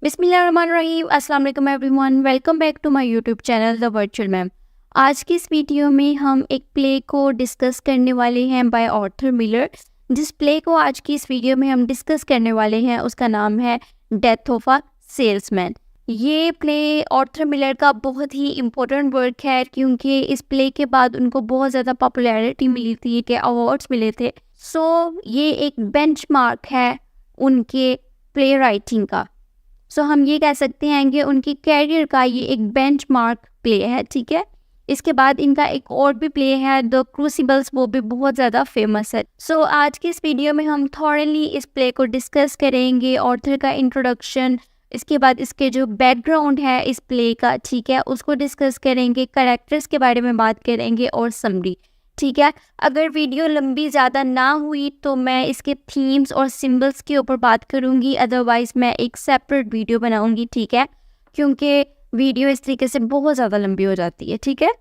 बिस्मिल्लाहिर्रहमानिर्रहीम। अस्सलाम वालेकुम everyone, welcome back to my YouTube channel the virtual ma'am. आज की इस वीडियो में हम एक प्ले को डिस्कस करने वाले हैं बाय आर्थर मिलर। जिस प्ले को आज की इस वीडियो में हम डिस्कस करने वाले हैं उसका नाम है डेथ ऑफ अ सेल्समैन। ये प्ले आर्थर मिलर का बहुत ही इम्पोर्टेंट वर्क है क्योंकि इस प्ले के बाद उनको बहुत ज़्यादा पॉपुलैरिटी मिली थी, के अवार्ड्स मिले थे। सो ये एक बेंचमार्क है उनके प्ले राइटिंग का। सो हम ये कह सकते हैं कि उनकी कैरियर का ये एक बेंचमार्क प्ले है, ठीक है। इसके बाद इनका एक और भी प्ले है द क्रूसिबल्स, वो भी बहुत ज़्यादा फेमस है। सो आज की इस वीडियो में हम थॉरली इस प्ले को डिस्कस करेंगे, ऑथर का इंट्रोडक्शन, इसके बाद इसके जो बैकग्राउंड है इस प्ले का, ठीक है, उसको डिस्कस करेंगे, कैरेक्टर्स के बारे में बात करेंगे और समरी, ठीक है। अगर वीडियो लंबी ज़्यादा ना हुई तो मैं इसके थीम्स और सिंबल्स के ऊपर बात करूँगी, अदरवाइज़ मैं एक सेपरेट वीडियो बनाऊँगी, ठीक है, क्योंकि वीडियो इस तरीके से बहुत ज़्यादा लंबी हो जाती है, ठीक है।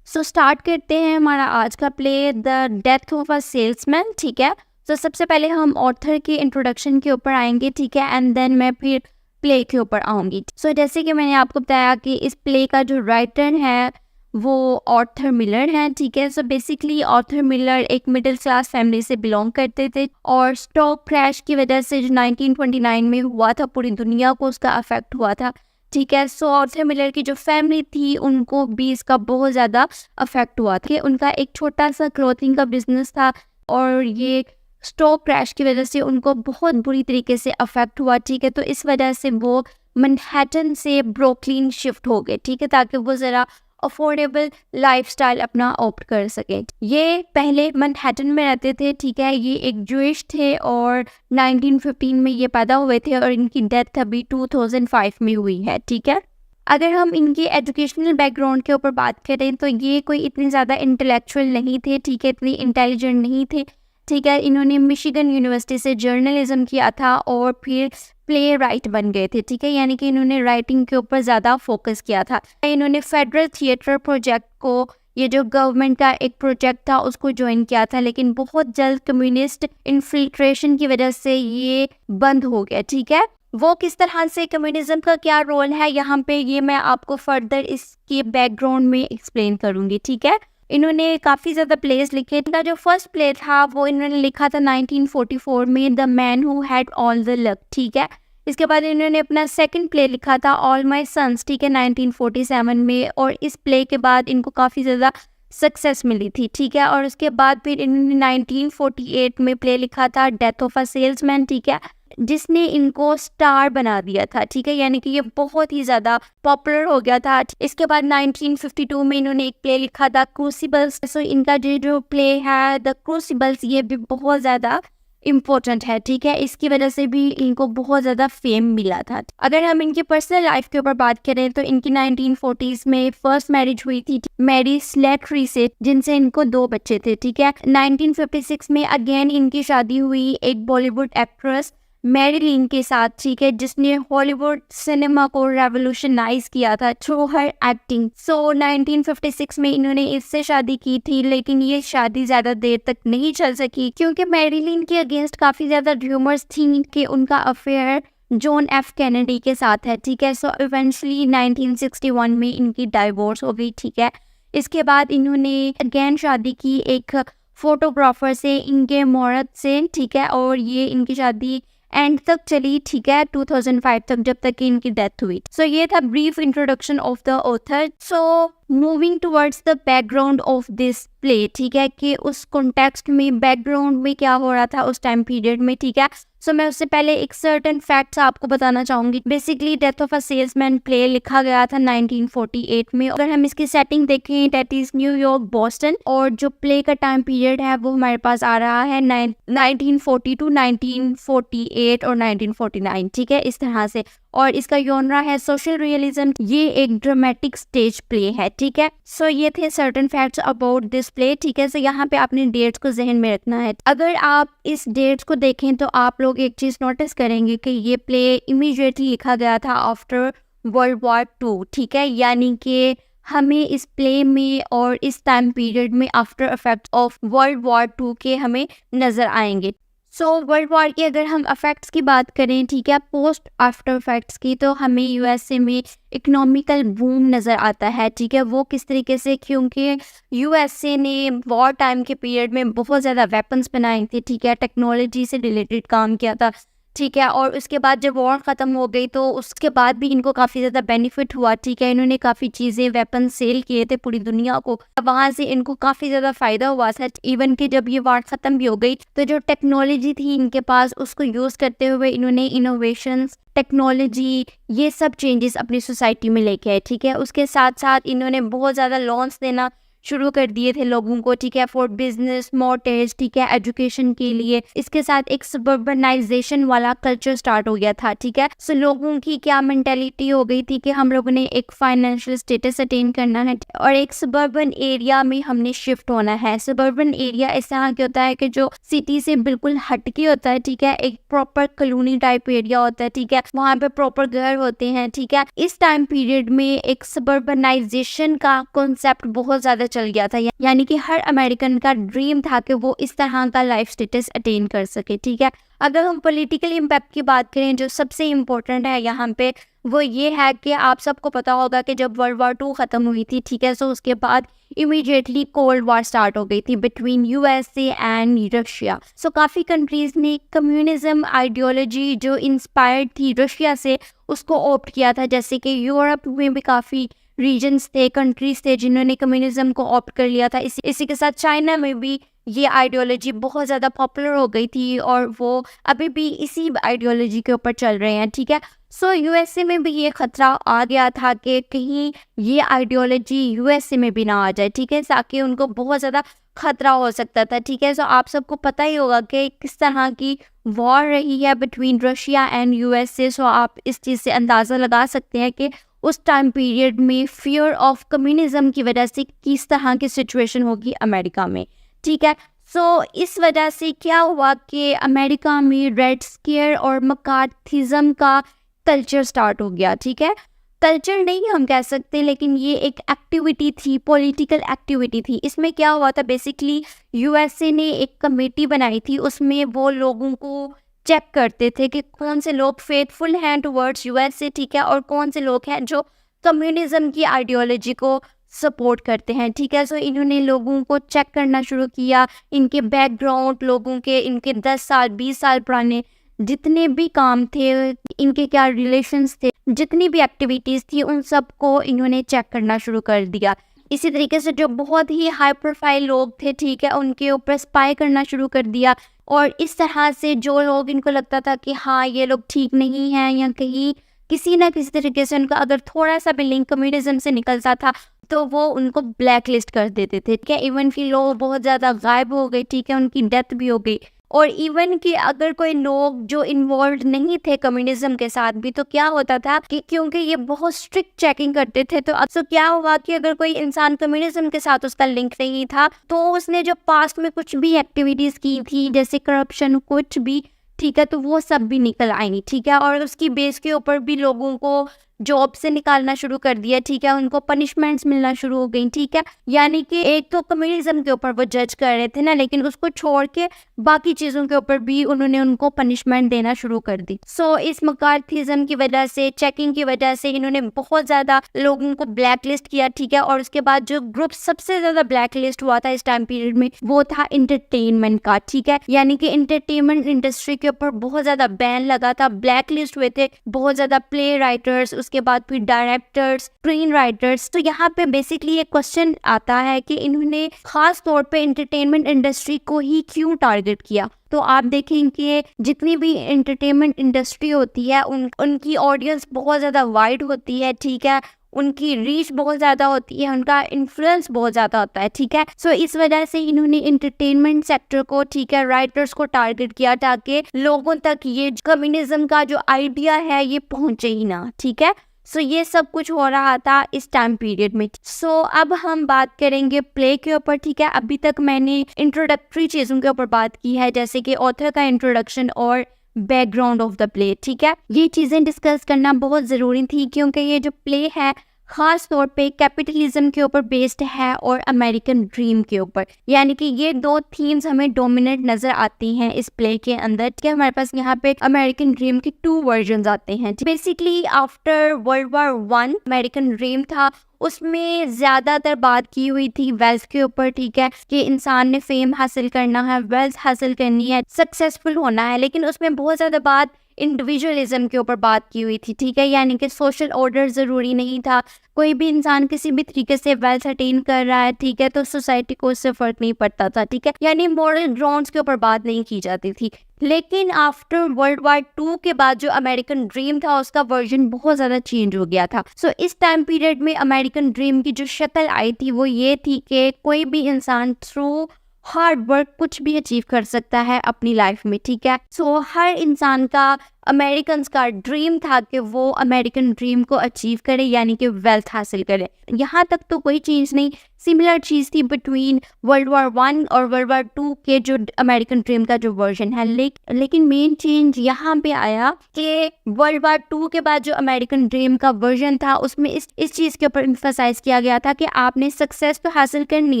सो स्टार्ट करते हैं हमारा आज का play the death of a salesman, ठीक है। तो सबसे पहले हम ऑथर के इंट्रोडक्शन के ऊपर आएंगे, ठीक है, एंड देन मैं फिर प्ले के ऊपर आऊँगी। सो जैसे कि मैंने आपको बताया कि इस प्ले का जो राइटर है वो आर्थर मिलर है, ठीक है। सो बेसिकली आर्थर मिलर एक मिडिल क्लास फैमिली से बिलोंग करते थे और स्टॉक क्रैश की वजह से जो 1929 में हुआ था, पूरी दुनिया को उसका अफेक्ट हुआ था, ठीक है। सो आर्थर मिलर की जो फैमिली थी उनको भी इसका बहुत ज़्यादा अफेक्ट हुआ था। उनका एक छोटा सा क्लोथिंग का बिजनेस था और ये स्टॉक क्रैश की वजह से उनको बहुत बुरी तरीके से अफेक्ट हुआ, ठीक है। तो इस वजह से वो मैनहट्टन से ब्रुकलिन शिफ्ट हो गए, ठीक है, ताकि वो ज़रा अफोर्डेबल लाइफस्टाइल अपना ऑप्ट कर सके। ये पहले मैनहट्टन में रहते थे, ठीक है। ये एक जूइश थे और 1915 में ये पैदा हुए थे और इनकी डेथ अभी 2005 में हुई है, ठीक है। अगर हम इनकी एजुकेशनल बैकग्राउंड के ऊपर बात करें तो ये कोई इतने ज़्यादा इंटेलेक्चुअल नहीं थे, ठीक है, इतनी इंटेलिजेंट नहीं थे, ठीक है। इन्होंने मिशिगन यूनिवर्सिटी से जर्नलिज्म किया था और फिर प्ले राइट बन गए थे, ठीक है, यानी कि इन्होंने राइटिंग के ऊपर ज़्यादा फोकस किया था। इन्होंने फेडरल थिएटर प्रोजेक्ट को, ये जो गवर्नमेंट का एक प्रोजेक्ट था, उसको ज्वाइन किया था, लेकिन बहुत जल्द कम्युनिस्ट इन्फिल्ट्रेशन की वजह से ये बंद हो गया, ठीक है। वो किस तरह से, कम्युनिज्म का क्या रोल है यहाँ पे, ये मैं आपको फर्दर इसके बैकग्राउंड में एक्सप्लेन करूँगी, ठीक है। इन्होंने काफ़ी ज़्यादा प्लेस लिखे। इनका जो फर्स्ट प्ले था वो इन्होंने लिखा था 1944 में, the man who had all the luck, ठीक है। इसके बाद इन्होंने अपना सेकंड प्ले लिखा था ऑल माय सन्स, ठीक है, 1947 में, और इस प्ले के बाद इनको काफ़ी ज़्यादा सक्सेस मिली थी, ठीक है। और उसके बाद फिर इन्होंने 1948 में प्ले लिखा था डेथ ऑफ अ सेल्समैन, ठीक है, जिसने इनको स्टार बना दिया था, ठीक है, यानी कि ये बहुत ही ज़्यादा पॉपुलर हो गया था। इसके बाद 1952 में इन्होंने एक प्ले लिखा था क्रूसिबल्स। सो इनका जो प्ले है द क्रूसिबल्स, ये भी बहुत ज़्यादा इम्पोर्टेंट है, ठीक है, इसकी वजह से भी इनको बहुत ज़्यादा फेम मिला था। अगर हम इनकी पर्सनल लाइफ के ऊपर बात करें तो इनकी 1940s में फर्स्ट मैरिज हुई थी मैरी स्लेटरी से, जिनसे इनको 2 बच्चे थे, ठीक है। 1956 में अगेन इनकी शादी हुई एक बॉलीवुड एक्ट्रेस मैरीलिन के साथ, ठीक है, जिसने हॉलीवुड सिनेमा को रेवोल्यूशनाइज किया था थ्रू हर एक्टिंग। सो 1956 में इन्होंने इससे शादी की थी, लेकिन ये शादी ज़्यादा देर तक नहीं चल सकी क्योंकि मैरीलिन के अगेंस्ट काफ़ी ज़्यादा र्यूमर्स थी कि उनका अफेयर जॉन एफ कैनेडी के साथ है, ठीक है। सो इवेंचुअली 1961 में इनकी डाइवोर्स हो गई, ठीक है। इसके बाद इन्होंने अगेन शादी की एक फोटोग्राफर से, इनके मोहरत से, ठीक है, और ये इनकी शादी एंड तक चली, ठीक है, 2005 तक, जब तक कि इनकी डेथ हुई। सो ये था brief introduction of the author. So moving towards the background of this play, ठीक है, कि उस कॉन्टेक्स्ट में, बैकग्राउंड में क्या हो रहा था उस टाइम पीरियड में, ठीक है। सो मैं उससे पहले एक सर्टेन फैक्ट्स आपको बताना चाहूँगी। Basically death of a salesman play लिखा गया था 1948 में। अगर हम इसकी सेटिंग देखें, दैट इज न्यूयॉर्क, बॉस्टन, और जो प्ले का टाइम पीरियड है वो हमारे पास आ रहा है 1942, 1948 और 1949, ठीक है, इस तरह से। और इसका जॉनरा है सोशल रियलिज्म। ये एक ड्रामेटिक स्टेज प्ले है, ठीक है। सो ये थे certain facts about this play, ठीक है। सो यहाँ पे आपने डेट्स को जहन में रखना है। अगर आप इस डेट्स को देखें तो आप लोग एक चीज़ नोटिस करेंगे कि ये प्ले इमीडिएटली लिखा गया था आफ्टर वर्ल्ड वॉर 2, ठीक है, यानी कि हमें इस प्ले में और इस टाइम पीरियड में after effect of world war 2 के हमें नज़र आएंगे। सो वर्ल्ड वॉर की अगर हम अफेक्ट्स की बात करें, ठीक है, पोस्ट आफ्टर इफेक्ट्स की, तो हमें यूएसए में इकोनॉमिकल बूम नज़र आता है, ठीक है। वो किस तरीके से, क्योंकि यूएसए ने वॉर टाइम के पीरियड में बहुत ज़्यादा वेपन्स बनाए थे, ठीक है, टेक्नोलॉजी से रिलेटेड काम किया था, ठीक है। और उसके बाद जब वॉर ख़त्म हो गई तो उसके बाद भी इनको काफ़ी ज़्यादा बेनिफिट हुआ, ठीक है। इन्होंने काफ़ी चीज़ें, वेपन सेल किए थे पूरी दुनिया को, वहाँ से इनको काफ़ी ज़्यादा फ़ायदा हुआ था। इवन कि जब ये वॉर ख़त्म भी हो गई तो जो टेक्नोलॉजी थी इनके पास, उसको यूज़ करते हुए इन्होंने इनोवेशंस, टेक्नोलॉजी, ये सब चेंजेस अपनी सोसाइटी में लेके आए, ठीक है। उसके साथ साथ इन्होंने बहुत ज़्यादा लोन्स देना शुरू कर दिए थे लोगों को, ठीक है, फॉर बिजनेस, मोटर्स, ठीक है, एजुकेशन के लिए। इसके साथ एक सबर्बनाइजेशन वाला कल्चर स्टार्ट हो गया था, ठीक है। सो लोगों की क्या मेंटेलिटी हो गई थी कि हम लोगों ने एक फाइनेंशियल स्टेटस अटेन करना है और एक सबर्बन एरिया में हमने शिफ्ट होना है। सबर्बन एरिया इस तरह के होता है कि जो सिटी से बिल्कुल हटके होता है, ठीक है, एक प्रॉपर कॉलोनी टाइप एरिया होता है, ठीक है, वहाँ पे प्रॉपर घर होते हैं, ठीक है। इस टाइम पीरियड में एक सबर्बनाइजेशन का कॉन्सेप्ट बहुत ज्यादा चल गया था, यानी कि हर अमेरिकन का ड्रीम था कि वो इस तरह का लाइफ स्टेटस अटेन कर सके, ठीक है। अगर हम पॉलिटिकल इम्पैक्ट की बात करें, जो सबसे इम्पोर्टेंट है यहाँ पे, वो ये है कि आप सबको पता होगा कि जब वर्ल्ड वॉर 2 ख़त्म हुई थी, ठीक है, सो उसके बाद इमीडिएटली कोल्ड वॉर स्टार्ट हो गई थी बिटवीन यूएसए एंड रशिया। सो काफ़ी कंट्रीज़ ने कम्युनिज्म आइडियोलॉजी जो इंस्पायर्ड थी रशिया से, उसको ऑप्ट किया था। जैसे कि यूरोप में भी काफ़ी रीजन्स थे, कंट्रीज थे जिन्होंने कम्युनिज्म को ऑप्ट कर लिया था। इसी के साथ चाइना में भी ये आइडियोलॉजी बहुत ज़्यादा पॉपुलर हो गई थी और वो अभी भी इसी आइडियोलॉजी के ऊपर चल रहे हैं, ठीक है। सो यूएसए में भी ये खतरा आ गया था कि कहीं ये आइडियोलॉजी यूएसए में भी ना आ जाए, ठीक है, ताकि उनको बहुत ज़्यादा खतरा हो सकता था, ठीक है। सो आप सबको पता ही होगा कि किस तरह की वॉर रही है बिटवीन रशिया एंड यूएसए। सो आप इस चीज़ से अंदाज़ा लगा सकते हैं कि उस टाइम पीरियड में फियर ऑफ कम्युनिज्म की वजह से किस तरह की सिचुएशन होगी अमेरिका में, ठीक है। सो इस वजह से क्या हुआ कि अमेरिका में रेड स्केयर और मकार्थिज्म का कल्चर स्टार्ट हो गया, ठीक है। कल्चर नहीं हम कह सकते, लेकिन ये एक एक्टिविटी थी, पॉलिटिकल एक्टिविटी थी। इसमें क्या हुआ था, बेसिकली यूएसए ने एक कमेटी बनाई थी, उसमें वो लोगों को चेक करते थे कि कौन से लोग फेथफुल हैं टुवर्ड्स यूएसए, ठीक है, और कौन से लोग हैं जो कम्युनिज्म की आइडियोलॉजी को सपोर्ट करते हैं, ठीक है। सो इन्होंने लोगों को चेक करना शुरू किया, इनके बैकग्राउंड, लोगों के इनके 10 साल 20 साल पुराने जितने भी काम थे, इनके क्या रिलेशंस थे, जितनी भी एक्टिविटीज़ थी, उन सब को इन्होंने चेक करना शुरू कर दिया। इसी तरीके से जो बहुत ही हाई प्रोफाइल लोग थे, ठीक है, उनके ऊपर स्पाई करना शुरू कर दिया। और इस तरह से जो लोग इनको लगता था कि हाँ ये लोग ठीक नहीं हैं, या कहीं किसी ना किसी तरीके से उनका अगर थोड़ा सा भी लिंक कम्युनिज्म से निकलता था तो वो उनको ब्लैक लिस्ट कर देते थे, ठीक है। इवन कि लोग बहुत ज़्यादा गायब हो गए, ठीक है, उनकी डेथ भी हो गई। और इवन कि अगर कोई लोग जो इन्वॉल्व नहीं थे कम्युनिज्म के साथ भी, तो क्या होता था कि क्योंकि ये बहुत स्ट्रिक्ट चेकिंग करते थे, तो अब क्या हुआ कि अगर कोई इंसान कम्युनिज्म के साथ उसका लिंक नहीं था, तो उसने जो पास्ट में कुछ भी एक्टिविटीज़ की थी, जैसे करप्शन, कुछ भी, ठीक है, तो वो सब भी निकल आएंगी, ठीक है। और उसकी बेस के ऊपर भी लोगों को जॉब से निकालना शुरू कर दिया, ठीक है, उनको पनिशमेंट्स मिलना शुरू हो गई, ठीक है। यानी कि एक तो कम्युनिज्म के ऊपर वो जज कर रहे थे ना, लेकिन उसको छोड़ के बाकी चीज़ों के ऊपर भी उन्होंने उनको पनिशमेंट देना शुरू कर दी। सो इस मकार्थिज्म की वजह से, चेकिंग की वजह से इन्होंने बहुत ज़्यादा लोगों को ब्लैक लिस्ट किया, ठीक है। और उसके बाद जो ग्रुप सबसे ज़्यादा ब्लैक लिस्ट हुआ था इस टाइम पीरियड में, वो था इंटरटेनमेंट का, ठीक है। यानी कि इंटरटेनमेंट इंडस्ट्री के ऊपर बहुत ज़्यादा बैन लगा था, ब्लैक लिस्ट हुए थे बहुत ज़्यादा प्ले राइटर्स, उसके बाद फिर डायरेक्टर्स, स्क्रीन राइटर्स। तो यहाँ पे बेसिकली एक क्वेश्चन आता है कि इन्होंने खास तौर पे एंटरटेनमेंट इंडस्ट्री को ही क्यों टारगेट किया। तो आप देखें कि जितनी भी एंटरटेनमेंट इंडस्ट्री होती है उनकी ऑडियंस बहुत ज़्यादा वाइड होती है, ठीक है, उनकी रीच बहुत ज़्यादा होती है, उनका इन्फ्लुएंस बहुत ज़्यादा होता है, ठीक है। सो इस वजह से इन्होंने एंटरटेनमेंट सेक्टर को, ठीक है, राइटर्स को टारगेट किया ताकि लोगों तक ये कम्युनिज्म का जो आइडिया है ये पहुंचे ही ना, ठीक है। सो ये सब कुछ हो रहा था इस टाइम पीरियड में। सो अब हम बात करेंगे प्ले के ऊपर, ठीक है। अभी तक मैंने इंट्रोडक्टरी चीज़ों के ऊपर बात की है, जैसे कि ऑथर का इंट्रोडक्शन और बैकग्राउंड ऑफ द प्ले, ठीक है। ये चीज़ें डिस्कस करना बहुत ज़रूरी थी क्योंकि ये जो प्ले है खास तौर पे कैपिटलिज्म के ऊपर बेस्ड है और अमेरिकन ड्रीम के ऊपर। यानी कि ये दो थीम्स हमें डोमिनेट नजर आती हैं इस प्ले के अंदर। कि हमारे पास यहाँ पे अमेरिकन ड्रीम के 2 वर्जन आते हैं। Basically after world war 1 American dream था, उसमें ज्यादातर बात की हुई थी वेल्थ के ऊपर, ठीक है, कि इंसान ने फेम हासिल करना है, वेल्थ हासिल करनी है, सक्सेसफुल होना है। लेकिन उसमें बहुत ज्यादा बात इंडिविजुअलिज्म के ऊपर बात की हुई थी, ठीक है, यानी कि सोशल ऑर्डर ज़रूरी नहीं था। कोई भी इंसान किसी भी तरीके से वेल्थ अटेन कर रहा है, ठीक है, तो सोसाइटी को उससे फ़र्क नहीं पड़ता था, ठीक है, यानी मॉरल ग्राउंड्स के ऊपर बात नहीं की जाती थी। लेकिन आफ्टर वर्ल्ड वॉर 2 के बाद जो अमेरिकन ड्रीम था उसका वर्जन बहुत ज़्यादा चेंज हो गया था। सो इस टाइम पीरियड में अमेरिकन ड्रीम की जो शक्ल आई थी वो ये थी कि कोई भी इंसान थ्रू हार्ड वर्क कुछ भी अचीव कर सकता है अपनी लाइफ में, ठीक है। सो हर इंसान का, अमेरिकन का ड्रीम था कि वो अमेरिकन ड्रीम को अचीव करे, यानी कि वेल्थ हासिल करे। यहाँ तक तो कोई चीज़ नहीं, सिमिलर चीज़ थी बिटवीन वर्ल्ड वॉर 1 और वर्ल्ड वॉर 2 के जो अमेरिकन ड्रीम का जो वर्जन है। लेकिन मेन चेंज यहाँ पे आया कि वर्ल्ड वॉर 2 के बाद जो अमेरिकन ड्रीम का वर्जन था उसमें इस चीज़ के ऊपर एम्फसाइज किया गया था कि आपने सक्सेस तो हासिल करनी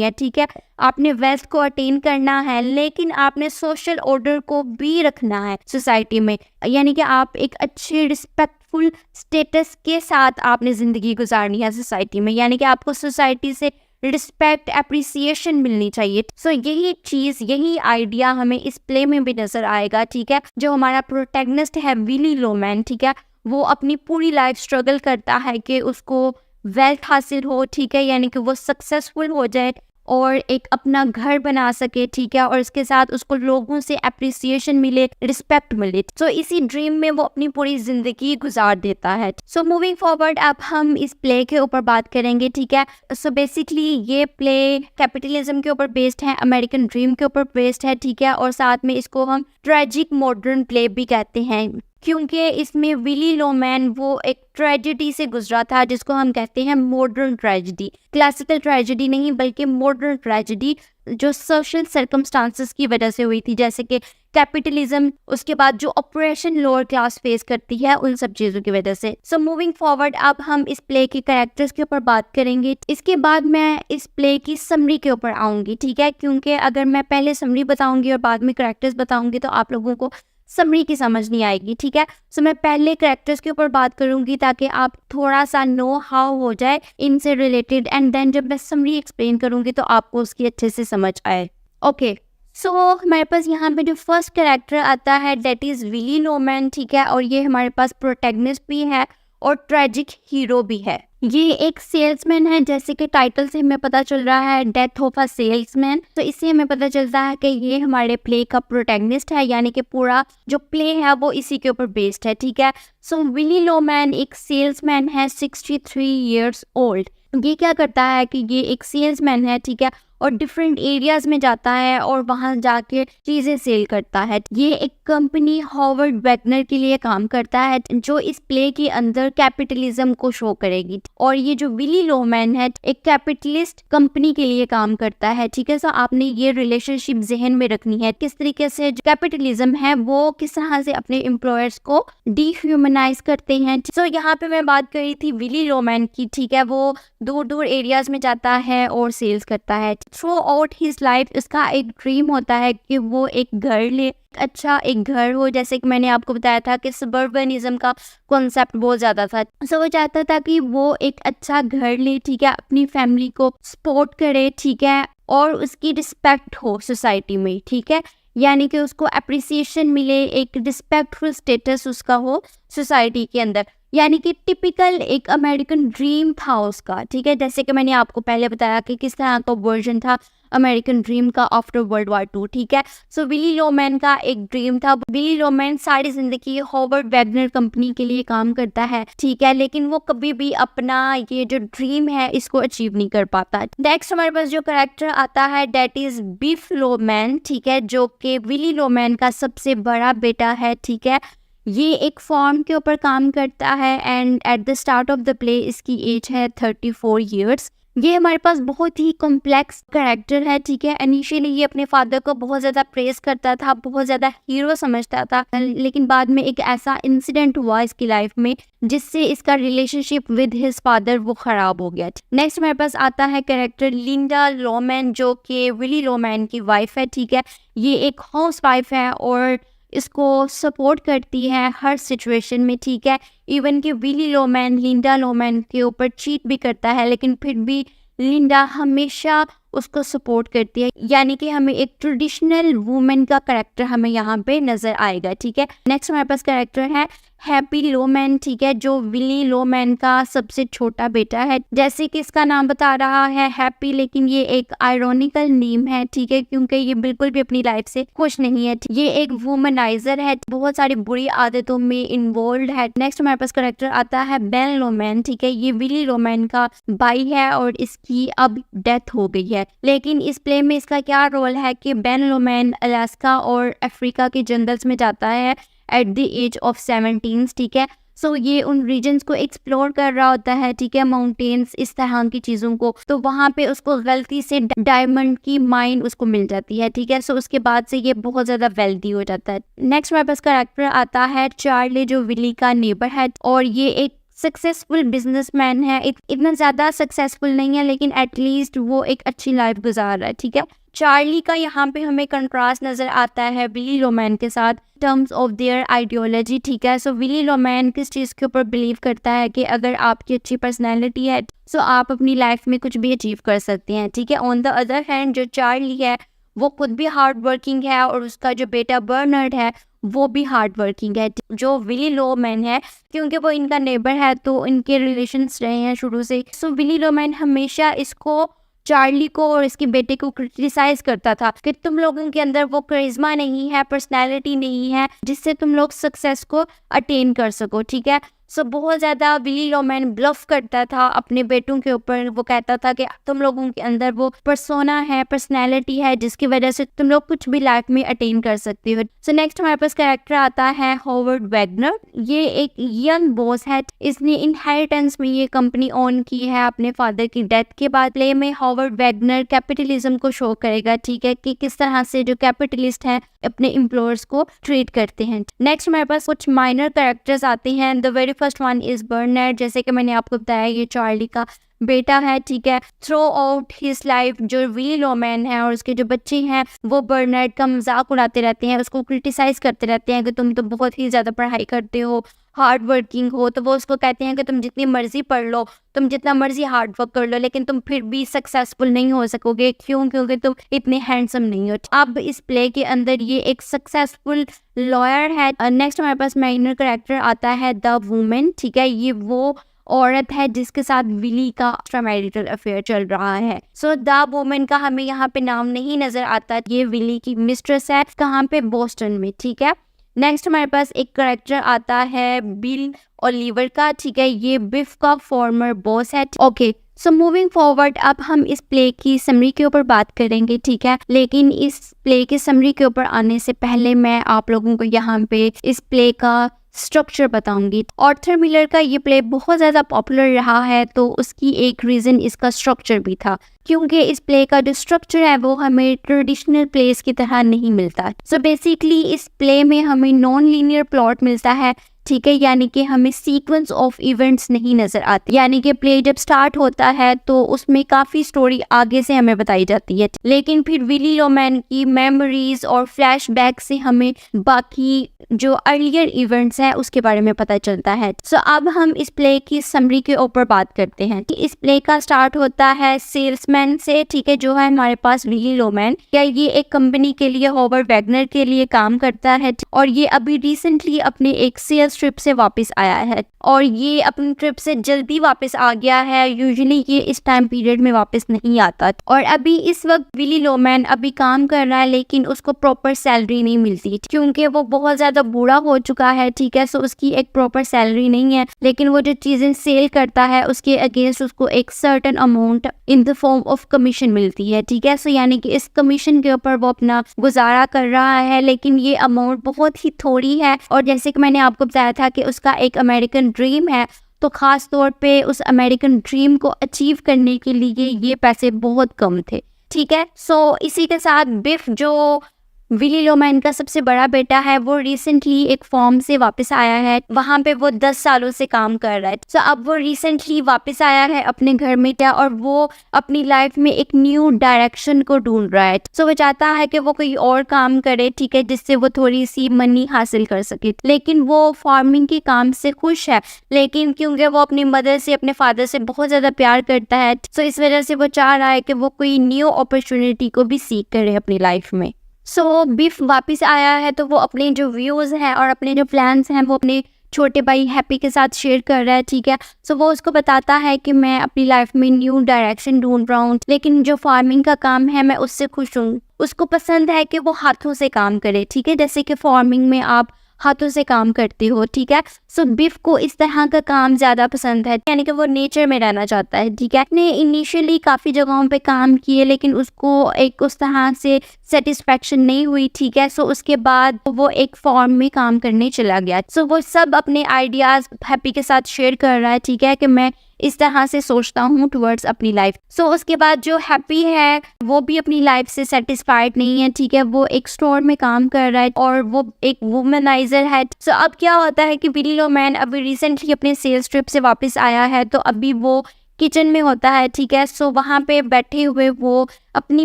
है, ठीक है, आपने वेल्थ को अटेन करना है, लेकिन आपने सोशल ऑर्डर को भी रखना है सोसाइटी में। यानी कि आप एक अच्छे रिस्पेक्टफुल स्टेटस के साथ आपने ज़िंदगी गुजारनी है सोसाइटी में, यानी कि आपको सोसाइटी से रिस्पेक्ट, एप्रिसिएशन मिलनी चाहिए। सो यही चीज़, यही आइडिया हमें इस प्ले में भी नज़र आएगा, ठीक है। जो हमारा प्रोटैगनिस्ट है विली लोमैन, ठीक है, वो अपनी पूरी लाइफ स्ट्रगल करता है कि उसको वेल्थ हासिल हो, ठीक है, यानी कि वो सक्सेसफुल हो जाए और एक अपना घर बना सके, ठीक है, और इसके साथ उसको लोगों से एप्रिसिएशन मिले, रिस्पेक्ट मिले। सो इसी ड्रीम में वो अपनी पूरी जिंदगी गुजार देता है। सो मूविंग फॉरवर्ड अब हम इस प्ले के ऊपर बात करेंगे, ठीक है। सो बेसिकली ये प्ले कैपिटलिज्म के ऊपर बेस्ड है, अमेरिकन ड्रीम के ऊपर बेस्ड है, ठीक है, और साथ में इसको हम ट्रेजिक मॉडर्न प्ले भी कहते हैं, क्योंकि इसमें विली लोमैन वो एक ट्रेजेडी से गुजरा था जिसको हम कहते हैं मॉडर्न ट्रेजेडी। क्लासिकल ट्रेजेडी नहीं बल्कि मॉडर्न ट्रेजेडी, जो सोशल सर्कमस्टांसेस की वजह से हुई थी, जैसे कि कैपिटलिज्म, उसके बाद जो ऑपरेशन लोअर क्लास फेस करती है, उन सब चीज़ों की वजह से। सो मूविंग फॉरवर्ड अब हम इस प्ले के कैरेक्टर्स के ऊपर बात करेंगे। इसके बाद मैं इस प्ले की समरी के ऊपर आऊँगी, ठीक है, क्योंकि अगर मैं पहले समरी बताऊँगी और बाद में कैरेक्टर्स बताऊँगी तो आप लोगों को समरी की समझ नहीं आएगी, ठीक है। सो मैं पहले कैरेक्टर्स के ऊपर बात करूंगी ताकि आप थोड़ा सा नो हाउ हो जाए इनसे रिलेटेड, एंड देन जब मैं समरी एक्सप्लेन करूंगी तो आपको उसकी अच्छे से समझ आए। ओके, सो हमारे पास यहाँ पे जो फर्स्ट कैरेक्टर आता है दैट इज़ विली लोमैन, ठीक है, और ये हमारे पास प्रोटैगनिस्ट भी है और ट्रेजिक हीरो भी है। ये एक सेल्समैन है, जैसे कि टाइटल से हमें पता चल रहा है डेथ ऑफ अ सेल्समैन, तो इससे हमें पता चलता है कि ये हमारे प्ले का प्रोटैगनिस्ट है, यानी कि पूरा जो प्ले है वो इसी के ऊपर बेस्ड है, ठीक है। सो विली लोमैन एक सेल्समैन है, 63 ईयर्स ओल्ड। ये क्या करता है कि ये एक सेल्समैन है, ठीक है, और डिफरेंट एरियाज में जाता है और वहाँ जाके चीज़ें सेल करता है। ये एक कंपनी हॉवर्ड वैगनर के लिए काम करता है जो इस प्ले के अंदर कैपिटलिज्म को शो करेगी, और ये जो विली लोमैन है एक कैपिटलिस्ट कंपनी के लिए काम करता है, ठीक है। सो आपने ये रिलेशनशिप जहन में रखनी है, किस तरीके से कैपिटलिज्म है वो किस तरह से अपने एम्प्लॉयर्स को डिह्यूमनाइज करते हैं। सो यहाँ पे मैं बात कर रही थी विली लोमैन की, ठीक है, वो दूर दूर एरियाज में जाता है और सेल्स करता है। थ्रू आउट हिज लाइफ उसका एक ड्रीम होता है कि वो एक घर ले, अच्छा एक घर हो, जैसे कि मैंने आपको बताया था कि सबर्बनिज्म का कॉन्सेप्ट बहुत ज़्यादा था। सो वो चाहता था कि वो एक अच्छा घर ले, ठीक है, अपनी फैमिली को सपोर्ट करे, ठीक है, और उसकी रिस्पेक्ट हो सोसाइटी में, ठीक है, यानी कि उसको अप्रिसिएशन मिले, एक रिस्पेक्टफुल स्टेटस उसका हो सोसाइटी के अंदर, यानी कि टिपिकल एक अमेरिकन ड्रीम था उसका, ठीक है। जैसे कि मैंने आपको पहले बताया कि किस तरह का वर्जन था अमेरिकन ड्रीम का आफ्टर वर्ल्ड वॉर 2, ठीक है। सो विली लोमैन का एक ड्रीम था। विली लोमैन सारी जिंदगी हॉवर्ड वैगनर कंपनी के लिए काम करता है, ठीक है, लेकिन वो कभी भी अपना ये जो ड्रीम है इसको अचीव नहीं कर पाता। नेक्स्ट हमारे पास जो कैरेक्टर आता है दैट इज बिफ लोमैन, ठीक है, जो कि विली लोमैन का सबसे बड़ा बेटा है, ठीक है। ये एक फॉर्म के ऊपर काम करता है and eight the start of the play इसकी एज है 34 ईयर्स। ये हमारे पास बहुत ही कॉम्प्लेक्स कैरेक्टर है, ठीक है। इनिशियली ये अपने फादर को बहुत ज़्यादा प्रेज करता था, बहुत ज़्यादा हीरो समझता था, लेकिन बाद में एक ऐसा इंसिडेंट हुआ इसकी लाइफ में जिससे इसका रिलेशनशिप विद हिज फादर वो ख़राब हो गया। नेक्स्ट हमारे पास आता है कैरेक्टर लिंडा लोमैन, जो कि विली लोमैन की वाइफ है, ठीक है। ये एक हाउस वाइफ है और इसको सपोर्ट करती है हर सिचुएशन में, ठीक है। इवन कि विली लोमैन लिंडा लोमैन के ऊपर चीट भी करता है, लेकिन फिर भी लिंडा हमेशा उसको सपोर्ट करती है, यानी कि हमें एक ट्रेडिशनल वुमेन का कैरेक्टर हमें यहाँ पे नजर आएगा, ठीक है। नेक्स्ट हमारे पास कैरेक्टर है हैप्पी लोमैन, ठीक है, जो विली लोमैन का सबसे छोटा बेटा है। जैसे कि इसका नाम बता रहा है हैप्पी, लेकिन ये एक आयरॉनिकल नेम है, ठीक है, क्योंकि ये बिल्कुल भी अपनी लाइफ से खुश नहीं है। ये एक वुमनाइजर है, बहुत सारी बुरी आदतों में इन्वॉल्व है। नेक्स्ट हमारे पास कैरेक्टर आता है बेन लोमैन, ठीक है। ये विली लोमैन का भाई है और इसकी अब डेथ हो गई है, लेकिन इस प्ले में इसका क्या रोल है कि बेन लोमैन अलास्का और अफ्रीका के जंगल्स में जाता है एट द एज ऑफ 17, ठीक है। सो ये उन रीजन्स को एक्सप्लोर कर रहा होता है, ठीक है, माउंटेन्स, इस तरह की चीज़ों को। तो वहाँ पे उसको गलती से डायमंड की माइन उसको मिल जाती है, ठीक है। सो उसके बाद से ये बहुत ज़्यादा वेल्दी हो जाता है। नेक्स्ट हमारे पास कैरेक्टर आता है चार्ली, जो विली का नेबर है, और ये एक सक्सेसफुल बिजनेसमैन है। इतना ज़्यादा सक्सेसफुल नहीं है, लेकिन एटलीस्ट वो एक अच्छी लाइफ गुजार रहा है, ठीक है। चार्ली का यहाँ पे हमें कंट्रास्ट नज़र आता है विली लोमैन के साथ टर्म्स ऑफ देयर आइडियोलॉजी, ठीक है। सो विली लोमैन किस चीज़ के ऊपर बिलीव करता है कि अगर आपकी अच्छी पर्सनैलिटी है सो आप अपनी लाइफ में कुछ भी अचीव कर सकते हैं, ठीक है। ऑन द अदर हैंड जो चार्ली है वो खुद भी हार्ड वर्किंग है और उसका जो बेटा बर्नार्ड है वो भी हार्ड वर्किंग है। जो विली लोमैन है, क्योंकि वो इनका नेबर है तो इनके रिलेशंस रहे हैं शुरू से। सो विली लोमैन हमेशा इसको, चार्ली को और इसके बेटे को क्रिटिसाइज करता था कि तुम लोगों के अंदर वो करिश्मा नहीं है, पर्सनैलिटी नहीं है जिससे तुम लोग सक्सेस को अटेन कर सको, ठीक है। सो बहुत ज़्यादा विली लोमैन ब्लफ करता था अपने बेटों के ऊपर। वो कहता था कि तुम लोगों के अंदर वो पर्सोना है, पर्सनैलिटी है जिसकी वजह से तुम लोग कुछ भी लाइफ में अटेन कर सकते हो। सो नेक्स्ट हमारे पास कैरेक्टर आता है हॉवर्ड वैगनर। ये एक यंग बॉस है, इसने इनहेरिटेंस में ये कंपनी ओन की है अपने फादर की डेथ के बाद। प्ले में हॉवर्ड वैगनर कैपिटलिज्म को शो करेगा, ठीक है, कि किस तरह से जो कैपिटलिस्ट हैं अपने एम्प्लॉयर्स को ट्रीट करते हैं। नेक्स्ट हमारे पास कुछ माइनर कैरेक्टर्स आते हैं। The very first one is Bernard, जैसे कि मैंने आपको बताया ये चार्ली का बेटा है, ठीक है। थ्रू आउट हिज लाइफ जो विली लोमैन है और उसके जो बच्चे हैं वो बर्नार्ड का मजाक उड़ाते रहते हैं, उसको क्रिटिसाइज करते रहते हैं कि तुम तो बहुत ही ज़्यादा पढ़ाई करते हो, हार्ड वर्किंग हो। तो वो उसको कहते हैं कि तुम जितनी मर्जी पढ़ लो, तुम जितना मर्जी हार्ड वर्क कर लो, लेकिन तुम फिर भी सक्सेसफुल नहीं हो सकोगे। क्यों? क्योंकि तुम इतने हैंडसम नहीं हो। अब इस प्ले के अंदर ये एक सक्सेसफुल लॉयर है। नेक्स्ट हमारे पास माइनर कैरेक्टर आता है द वुमेन, ठीक है। ये वो औरत है जिसके साथ विली का एक्स्ट्रा मैरिटल अफेयर चल रहा है। सो द वुमेन का हमें यहाँ पे नाम नहीं नजर आता। ये विली की मिस्ट्रेस है, कहाँ पे? बोस्टन में, ठीक है। नेक्स्ट हमारे पास एक कैरेक्टर आता है बिल ओलिवर का, ठीक है। ये बिफ का फॉर्मर बॉस है। ओके, सो मूविंग फॉरवर्ड अब हम इस प्ले की समरी के ऊपर बात करेंगे, ठीक है। लेकिन इस प्ले की समरी के ऊपर आने से पहले मैं आप लोगों को यहाँ पे इस प्ले का स्ट्रक्चर बताऊंगी। आर्थर मिलर का ये प्ले बहुत ज़्यादा पॉपुलर रहा है, तो उसकी एक रीज़न इसका स्ट्रक्चर भी था, क्योंकि इस प्ले का जो स्ट्रक्चर है वो हमें ट्रेडिशनल प्लेस की तरह नहीं मिलता। सो बेसिकली इस प्ले में हमें नॉन लीनियर प्लॉट मिलता है, ठीक है, यानी कि हमें सीक्वेंस ऑफ इवेंट्स नहीं नजर आती। यानी कि प्ले जब स्टार्ट होता है तो उसमें काफ़ी स्टोरी आगे से हमें बताई जाती है, लेकिन फिर विली लोमैन की मेमोरीज और फ्लैशबैक से हमें बाकी जो अर्लियर इवेंट्स हैं उसके बारे में पता चलता है। सो अब हम इस प्ले की समरी के ऊपर बात करते हैं कि इस प्ले का स्टार्ट होता है सेल्समैन से, ठीक है, जो है हमारे पास विली लोमैन। क्या ये एक कंपनी के लिए, हॉवर्ड वैगनर के लिए काम करता है, और ये अभी रिसेंटली अपने एक सेल्स ट्रिप से वापस आया है, और ये अपनी ट्रिप से जल्दी वापस आ गया है। यूजुअली ये इस टाइम पीरियड में वापस नहीं आता, और अभी इस वक्त विली लोमैन अभी काम कर रहा है, लेकिन उसको प्रॉपर सैलरी नहीं मिलती क्योंकि वो बहुत ज़्यादा बूढ़ा हो चुका है, ठीक है। सो उसकी एक प्रॉपर सैलरी नहीं है, लेकिन वो जो चीज़ें सेल करता है उसके अगेंस्ट उसको एक certain amount in the form of commission मिलती है, ठीक है। सो यानी कि इस कमीशन के ऊपर वो अपना गुजारा कर रहा है, लेकिन ये अमाउंट बहुत ही थोड़ी है। और जैसे कि मैंने आपको बताया था कि उसका एक अमेरिकन ड्रीम है, तो ख़ास तौर पे उस अमेरिकन ड्रीम को अचीव करने के लिए ये पैसे बहुत कम थे, ठीक है। सो इसी के साथ बिफ जो विली लोमैन का सबसे बड़ा बेटा है, वो रिसेंटली एक फॉर्म से वापस आया है। वहाँ पे वो 10 सालों से काम कर रहा है। सो अब वो रिसेंटली वापस आया है अपने घर में क्या, और वो अपनी लाइफ में एक न्यू डायरेक्शन को ढूंढ रहा है। सो वो चाहता है कि वो कोई और काम करे, ठीक है, जिससे वो थोड़ी सी मनी हासिल कर सके। लेकिन वो फार्मिंग के काम से खुश है, लेकिन क्योंकि वो अपनी मदर से, अपने फादर से बहुत ज़्यादा प्यार करता है, सो इस वजह से वो चाह रहा है कि वो कोई न्यू अपॉर्चुनिटी को भी सीख करे अपनी लाइफ में। सो बिफ वापस आया है तो वो अपने जो व्यूज़ हैं और अपने जो प्लान्स हैं वो अपने छोटे भाई हैप्पी के साथ शेयर कर रहा है, ठीक है। सो वो उसको बताता है कि मैं अपनी लाइफ में न्यू डायरेक्शन ढूंढ रहा हूँ, लेकिन जो फार्मिंग का काम है मैं उससे खुश हूँ। उसको पसंद है कि वो हाथों से काम करे, ठीक है, जैसे कि फार्मिंग में आप हाथों से काम करते हो, ठीक है। सो बिफ को इस तरह का काम ज़्यादा पसंद है, यानी कि वो नेचर में रहना चाहता है, ठीक है। उसने इनिशियली काफ़ी जगहों पे काम किए, लेकिन उसको एक उस तरह से सेटिस्फैक्शन नहीं हुई, ठीक है। सो उसके बाद वो एक फॉर्म में काम करने चला गया। सो वो सब अपने आइडियाज़ हैप्पी के साथ शेयर कर रहा है, ठीक है, कि मैं इस तरह से सोचता हूँ टुवर्ड्स अपनी लाइफ। सो उसके बाद जो हैप्पी है वो भी अपनी लाइफ से सेटिस्फाइड नहीं है, ठीक है। वो एक स्टोर में काम कर रहा है और वो एक वुमनाइजर है। सो अब क्या होता है कि विली लोमैन अभी रिसेंटली अपने सेल्स ट्रिप से वापस आया है, तो अभी वो किचन में होता है, ठीक है। सो वहाँ पे बैठे हुए वो अपनी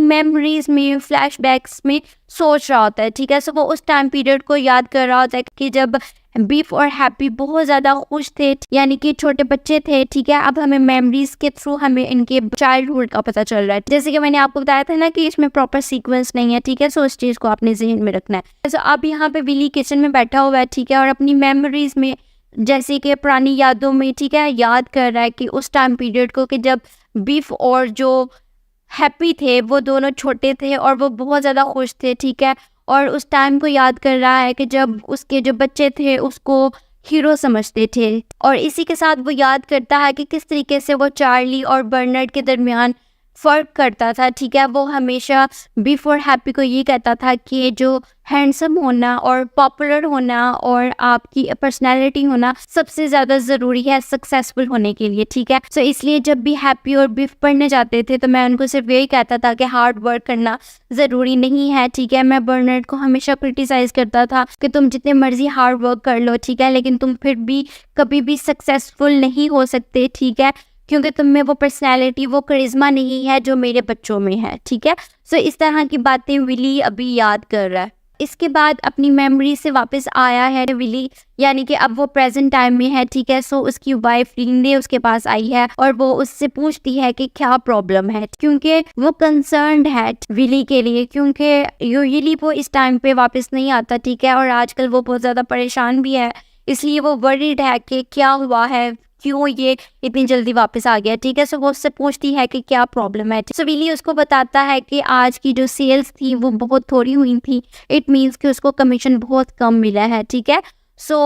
मेमोरीज में, फ्लैशबैक्स में सोच रहा होता है, ठीक है। सो वो उस टाइम पीरियड को याद कर रहा होता है कि जब बीफ और हैप्पी बहुत ज़्यादा खुश थे, यानी कि छोटे बच्चे थे, ठीक है। अब हमें मेमोरीज के थ्रू हमें इनके चाइल्डहुड का पता चल रहा है। जैसे कि मैंने आपको बताया था ना कि इसमें प्रॉपर सीक्वेंस नहीं है, ठीक है। सो इस चीज़ को आपने ज़हन में रखना है। सो अब यहाँ पे विली किचन में बैठा हुआ है, ठीक है, और अपनी मेमोरीज में, जैसे कि पुरानी यादों में, ठीक है, याद कर रहा है कि उस टाइम पीरियड को कि जब बीफ और जो हैप्पी थे वो दोनों छोटे थे और वो बहुत ज़्यादा खुश थे, ठीक है। और उस टाइम को याद कर रहा है कि जब उसके जो बच्चे थे उसको हीरो समझते थे, और इसी के साथ वो याद करता है कि किस तरीके से वो चार्ली और बर्नर्ड के दरमियान फ़र्क करता था, ठीक है। वो हमेशा बीफ और हैप्पी को ये कहता था कि जो हैंडसम होना और पॉपुलर होना और आपकी पर्सनैलिटी होना सबसे ज़्यादा ज़रूरी है सक्सेसफुल होने के लिए, ठीक है। सो इसलिए जब भी हैप्पी और बीफ पढ़ने जाते थे तो मैं उनको सिर्फ यही कहता था कि हार्ड वर्क करना ज़रूरी नहीं है, ठीक है। मैं बर्नर्ड को हमेशा क्रिटिसाइज़ करता था कि तुम जितने मर्जी हार्ड वर्क कर लो, ठीक है, लेकिन तुम फिर भी कभी भी सक्सेसफुल नहीं हो सकते, ठीक है, क्योंकि तुम में वो पर्सनैलिटी, वो करिश्मा नहीं है जो मेरे बच्चों में है, ठीक है। सो इस तरह की बातें विली अभी याद कर रहा है। इसके बाद अपनी मेमोरी से वापस आया है विली, यानी कि अब वो प्रेजेंट टाइम में है, ठीक है। सो उसकी वाइफ लिंडे उसके पास आई है और वो उससे पूछती है कि क्या प्रॉब्लम है, क्योंकि वो कंसर्न्ड है विली के लिए, क्योंकि यूजुअली वो इस टाइम पे वापस नहीं आता, ठीक है, और आजकल वो बहुत ज़्यादा परेशान भी है, इसलिए वो वरीड है कि क्या हुआ है, क्यों ये इतनी जल्दी वापस आ गया, ठीक है। सो वो उससे पूछती है कि क्या प्रॉब्लम है। सो विली उसको बताता है कि आज की जो सेल्स थी वो बहुत थोड़ी हुई थी, इट मीन्स कि उसको कमीशन बहुत कम मिला है, ठीक है। सो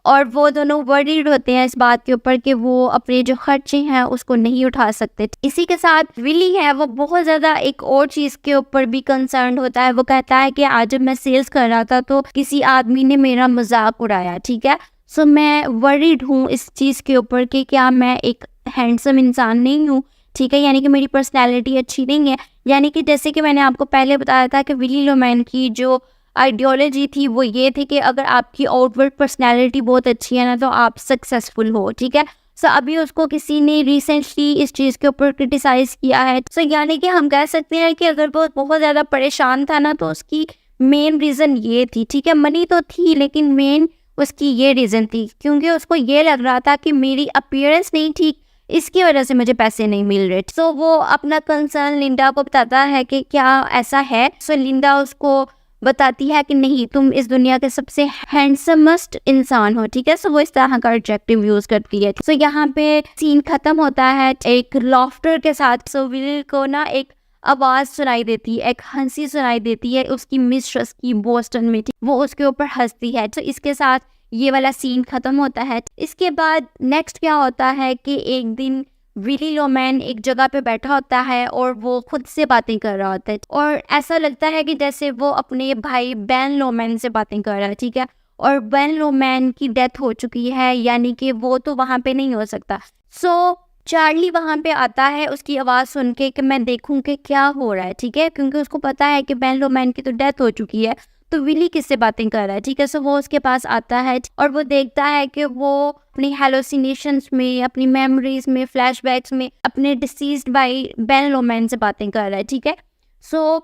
और वो दोनों वरीड होते हैं इस बात के ऊपर कि वो अपने जो खर्चे हैं उसको नहीं उठा सकते। इसी के साथ विली है वो बहुत ज़्यादा एक और चीज़ के ऊपर भी कंसर्न होता है। वो कहता है कि आज जब मैं सेल्स कर रहा था तो किसी आदमी ने मेरा मजाक उड़ाया, ठीक है। सो मैं वरीड हूँ इस चीज़ के ऊपर कि क्या मैं एक हैंडसम इंसान नहीं हूँ, ठीक है, यानी कि मेरी पर्सनैलिटी अच्छी नहीं है। यानी कि जैसे कि मैंने आपको पहले बताया था कि विली लोमैन की जो आइडियोलॉजी थी वो ये थी कि अगर आपकी आउटवर्ड पर्सनैलिटी बहुत अच्छी है ना तो आप सक्सेसफुल हो, ठीक है। सो अभी उसको किसी ने रिसेंटली इस चीज़ के ऊपर क्रिटिसाइज़ किया है। सो यानी कि हम कह सकते हैं कि अगर वो बहुत ज़्यादा परेशान था ना तो उसकी मेन रीज़न ये थी, ठीक है। मनी तो थी लेकिन मेन उसकी ये रीज़न थी क्योंकि उसको ये लग रहा था कि मेरी अपीयरेंस नहीं ठीक, इसकी वजह से मुझे पैसे नहीं मिल रहे। सो वो अपना कंसर्न लिंडा को बताता है कि क्या ऐसा है। सो लिंडा उसको बताती है कि नहीं, तुम इस दुनिया के सबसे हैंडसमेस्ट इंसान हो, ठीक है। सो वो इस तरह का एडजेक्टिव यूज़ करती है। सो यहाँ पे सीन ख़त्म होता है एक लॉफ्टर के साथ। सो विल को ना एक आवाज़ सुनाई देती है, एक हंसी सुनाई देती है उसकी मिस्ट्रेस की बोस्टन में, वो उसके ऊपर हंसती है। तो इसके साथ ये वाला सीन ख़त्म होता है। इसके बाद नेक्स्ट क्या होता है कि एक दिन विली लोमैन एक जगह पे बैठा होता है और वो खुद से बातें कर रहा होता है और ऐसा लगता है कि जैसे वो अपने भाई बैन लोमैन से बातें कर रहा है, ठीक है। और बेन लोमैन की डेथ हो चुकी है, यानी कि वो तो वहाँ पे नहीं हो सकता। सो चार्ली वहाँ पे आता है उसकी आवाज़ सुन के कि मैं देखूँ कि क्या हो रहा है, ठीक है, क्योंकि उसको पता है कि बेन लोमैन की तो डेथ हो चुकी है, तो विली किससे बातें कर रहा है, ठीक है। सो वो उसके पास आता है और वो देखता है कि वो अपनी हेलोसिनेशंस में, अपनी मेमोरीज में, फ्लैशबैक्स में अपने डिसीज्ड भाई बेन लोमैन से बातें कर रहा है, ठीक है। सो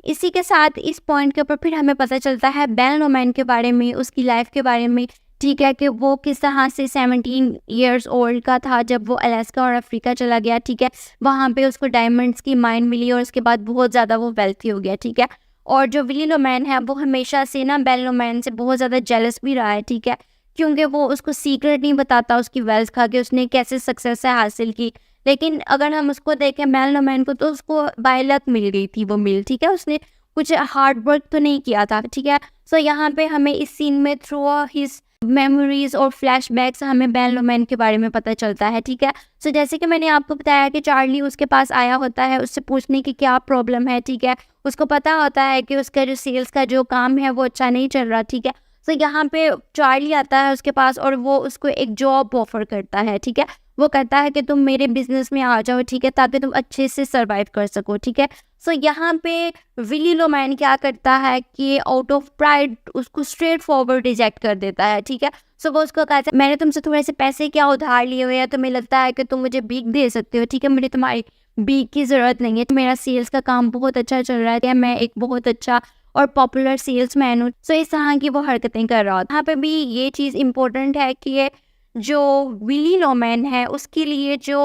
इसी के साथ इस पॉइंट के ऊपर फिर हमें पता चलता है बेन लोमैन के बारे में, उसकी लाइफ के बारे में, ठीक है, कि वो किस तरह से 17 इयर्स ओल्ड का था जब वो अलास्का और अफ्रीका चला गया, ठीक है। वहाँ पे उसको डायमंड्स की माइन मिली और उसके बाद बहुत ज़्यादा वो वेल्थी हो गया, ठीक है। और जो विली लोमैन है वो हमेशा से ना बेन लोमैन से बहुत ज़्यादा जेलस भी रहा है, ठीक है, क्योंकि वो उसको सीक्रेट नहीं बताता उसकी वेल्थ का कि उसने कैसे सक्सेस है हासिल की। लेकिन अगर हम उसको देखें बेन लोमैन को, तो उसको बाय लक मिल गई थी वो मिल, ठीक है, उसने कुछ हार्ड वर्क तो नहीं किया था, ठीक है। सो यहाँ पे हमें इस सीन में थ्रू हिज मेमोरीज और फ्लैशबैक्स हमें बेन लोमैन के बारे में पता चलता है, ठीक है। सो जैसे कि मैंने आपको बताया कि चार्ली उसके पास आया होता है उससे पूछने की क्या प्रॉब्लम है, ठीक है। उसको पता होता है कि उसका जो सेल्स का जो काम है वो अच्छा नहीं चल रहा, ठीक है। सो यहाँ पे चार्ली आता है उसके पास और वो उसको एक जॉब ऑफर करता है, ठीक है। वो कहता है कि तुम मेरे बिजनेस में आ जाओ, ठीक है, ताकि तुम अच्छे से सर्वाइव कर सको, ठीक है। सो यहाँ पे विली लोमैन क्या करता है कि आउट ऑफ प्राइड उसको स्ट्रेट फॉरवर्ड रिजेक्ट कर देता है, ठीक है। सो वो उसको कहता है मैंने तुमसे थोड़े से पैसे क्या उधार लिए हुए हैं, तुम्हें लगता है कि तुम मुझे भीख दे सकते हो, ठीक है, मुझे तुम्हारी भीख की ज़रूरत नहीं है, मेरा सेल्स का काम बहुत अच्छा चल रहा है, मैं एक बहुत अच्छा और पॉपुलर सेल्समैन हूँ। सो इस तरह की वो हरकतें कर रहा होता है। यहाँ पे भी ये चीज़ इम्पोर्टेंट है कि ये जो विली लोमैन है उसके लिए जो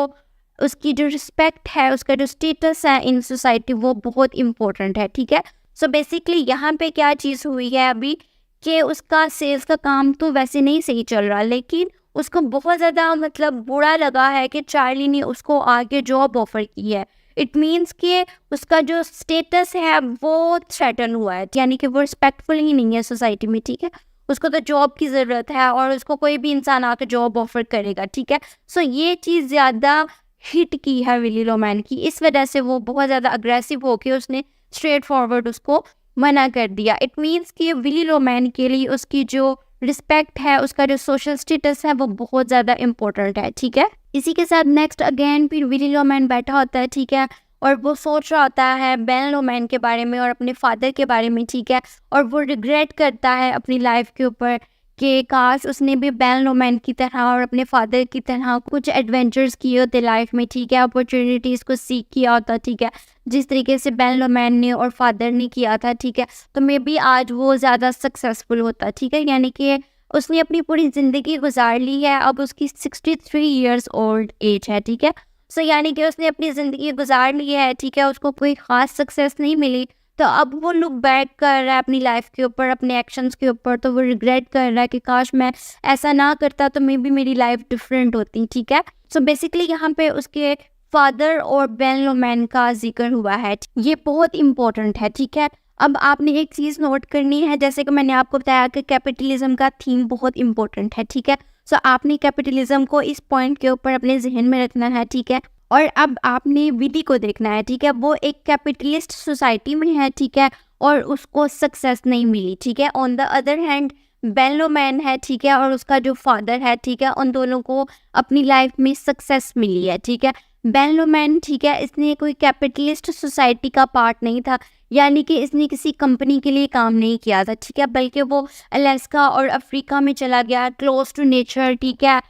उसकी जो रिस्पेक्ट है, उसका जो स्टेटस है इन सोसाइटी, वो बहुत इम्पोर्टेंट है, ठीक है। सो बेसिकली यहाँ पे क्या चीज़ हुई है अभी कि उसका सेल्स का काम तो वैसे नहीं सही चल रहा, लेकिन उसको बहुत ज़्यादा मतलब बुरा लगा है कि चार्ली ने उसको आगे जॉब ऑफर की है। इट मीन्स कि उसका जो स्टेटस है वो थ्रेटन हुआ है, यानी कि वो रिस्पेक्टफुल ही नहीं है सोसाइटी में, ठीक है। उसको तो जॉब की ज़रूरत है और उसको कोई भी इंसान आके जॉब ऑफर करेगा, ठीक है। सो ये चीज़ ज़्यादा हिट की है विली लोमैन की, इस वजह से वो बहुत ज़्यादा अग्रेसिव होके उसने स्ट्रेट फॉरवर्ड उसको मना कर दिया। इट मीन्स कि विली लोमैन के लिए उसकी जो रिस्पेक्ट है, उसका जो सोशल स्टेटस है वो बहुत ज़्यादा इम्पोर्टेंट है, ठीक है। इसी के साथ नेक्स्ट अगेन फिर विली लोमैन बैठा होता है, ठीक है, और वो सोच रहा होता है बेन लोमैन के बारे में और अपने फादर के बारे में, ठीक है। और वो रिग्रेट करता है अपनी लाइफ के ऊपर कि काश उसने भी बेन लोमैन की तरह और अपने फादर की तरह कुछ एडवेंचर्स किए होते लाइफ में, ठीक है, अपॉर्चुनिटीज़ को सीख किया होता, ठीक है, जिस तरीके से बेन लोमैन ने और फादर ने किया था, ठीक है, तो मे बी आज वो ज़्यादा सक्सेसफुल होता, ठीक है। यानी कि उसने अपनी पूरी ज़िंदगी गुजार ली है, अब उसकी 63 ईयर्स ओल्ड एज है, ठीक है। सो यानी कि उसने अपनी ज़िंदगी गुजार ली है, ठीक है, उसको कोई ख़ास सक्सेस नहीं मिली, तो अब वो लुक बैक कर रहा है अपनी लाइफ के ऊपर, अपने एक्शंस के ऊपर, तो वो रिग्रेट कर रहा है कि काश मैं ऐसा ना करता तो मे बी मेरी लाइफ डिफरेंट होती, ठीक है। सो बेसिकली यहाँ पे उसके फादर और बेन लोमैन का जिक्र हुआ है, ये बहुत इंपॉर्टेंट है, ठीक है। अब आपने एक चीज़ नोट करनी है, जैसे कि मैंने आपको बताया कि कैपिटलिज्म का थीम बहुत इंपॉर्टेंट है, ठीक है। सो आपने कैपिटलिज्म को इस पॉइंट के ऊपर अपने जहन में रखना है, ठीक है। और अब आपने विली को देखना है, ठीक है, वो एक कैपिटलिस्ट सोसाइटी में है, ठीक है, और उसको सक्सेस नहीं मिली, ठीक है। On the other hand Ben Loman है, ठीक है, और उसका जो फादर है, ठीक है, उन दोनों को अपनी लाइफ में सक्सेस मिली है, ठीक है। बेन लोमैन, ठीक है, इसने कोई कैपिटलिस्ट सोसाइटी का पार्ट नहीं था, यानी कि इसने किसी कंपनी के लिए काम नहीं किया था, ठीक है, बल्कि वो अलास्का और अफ्रीका में चला गया क्लोज टू नेचर, ठीक है,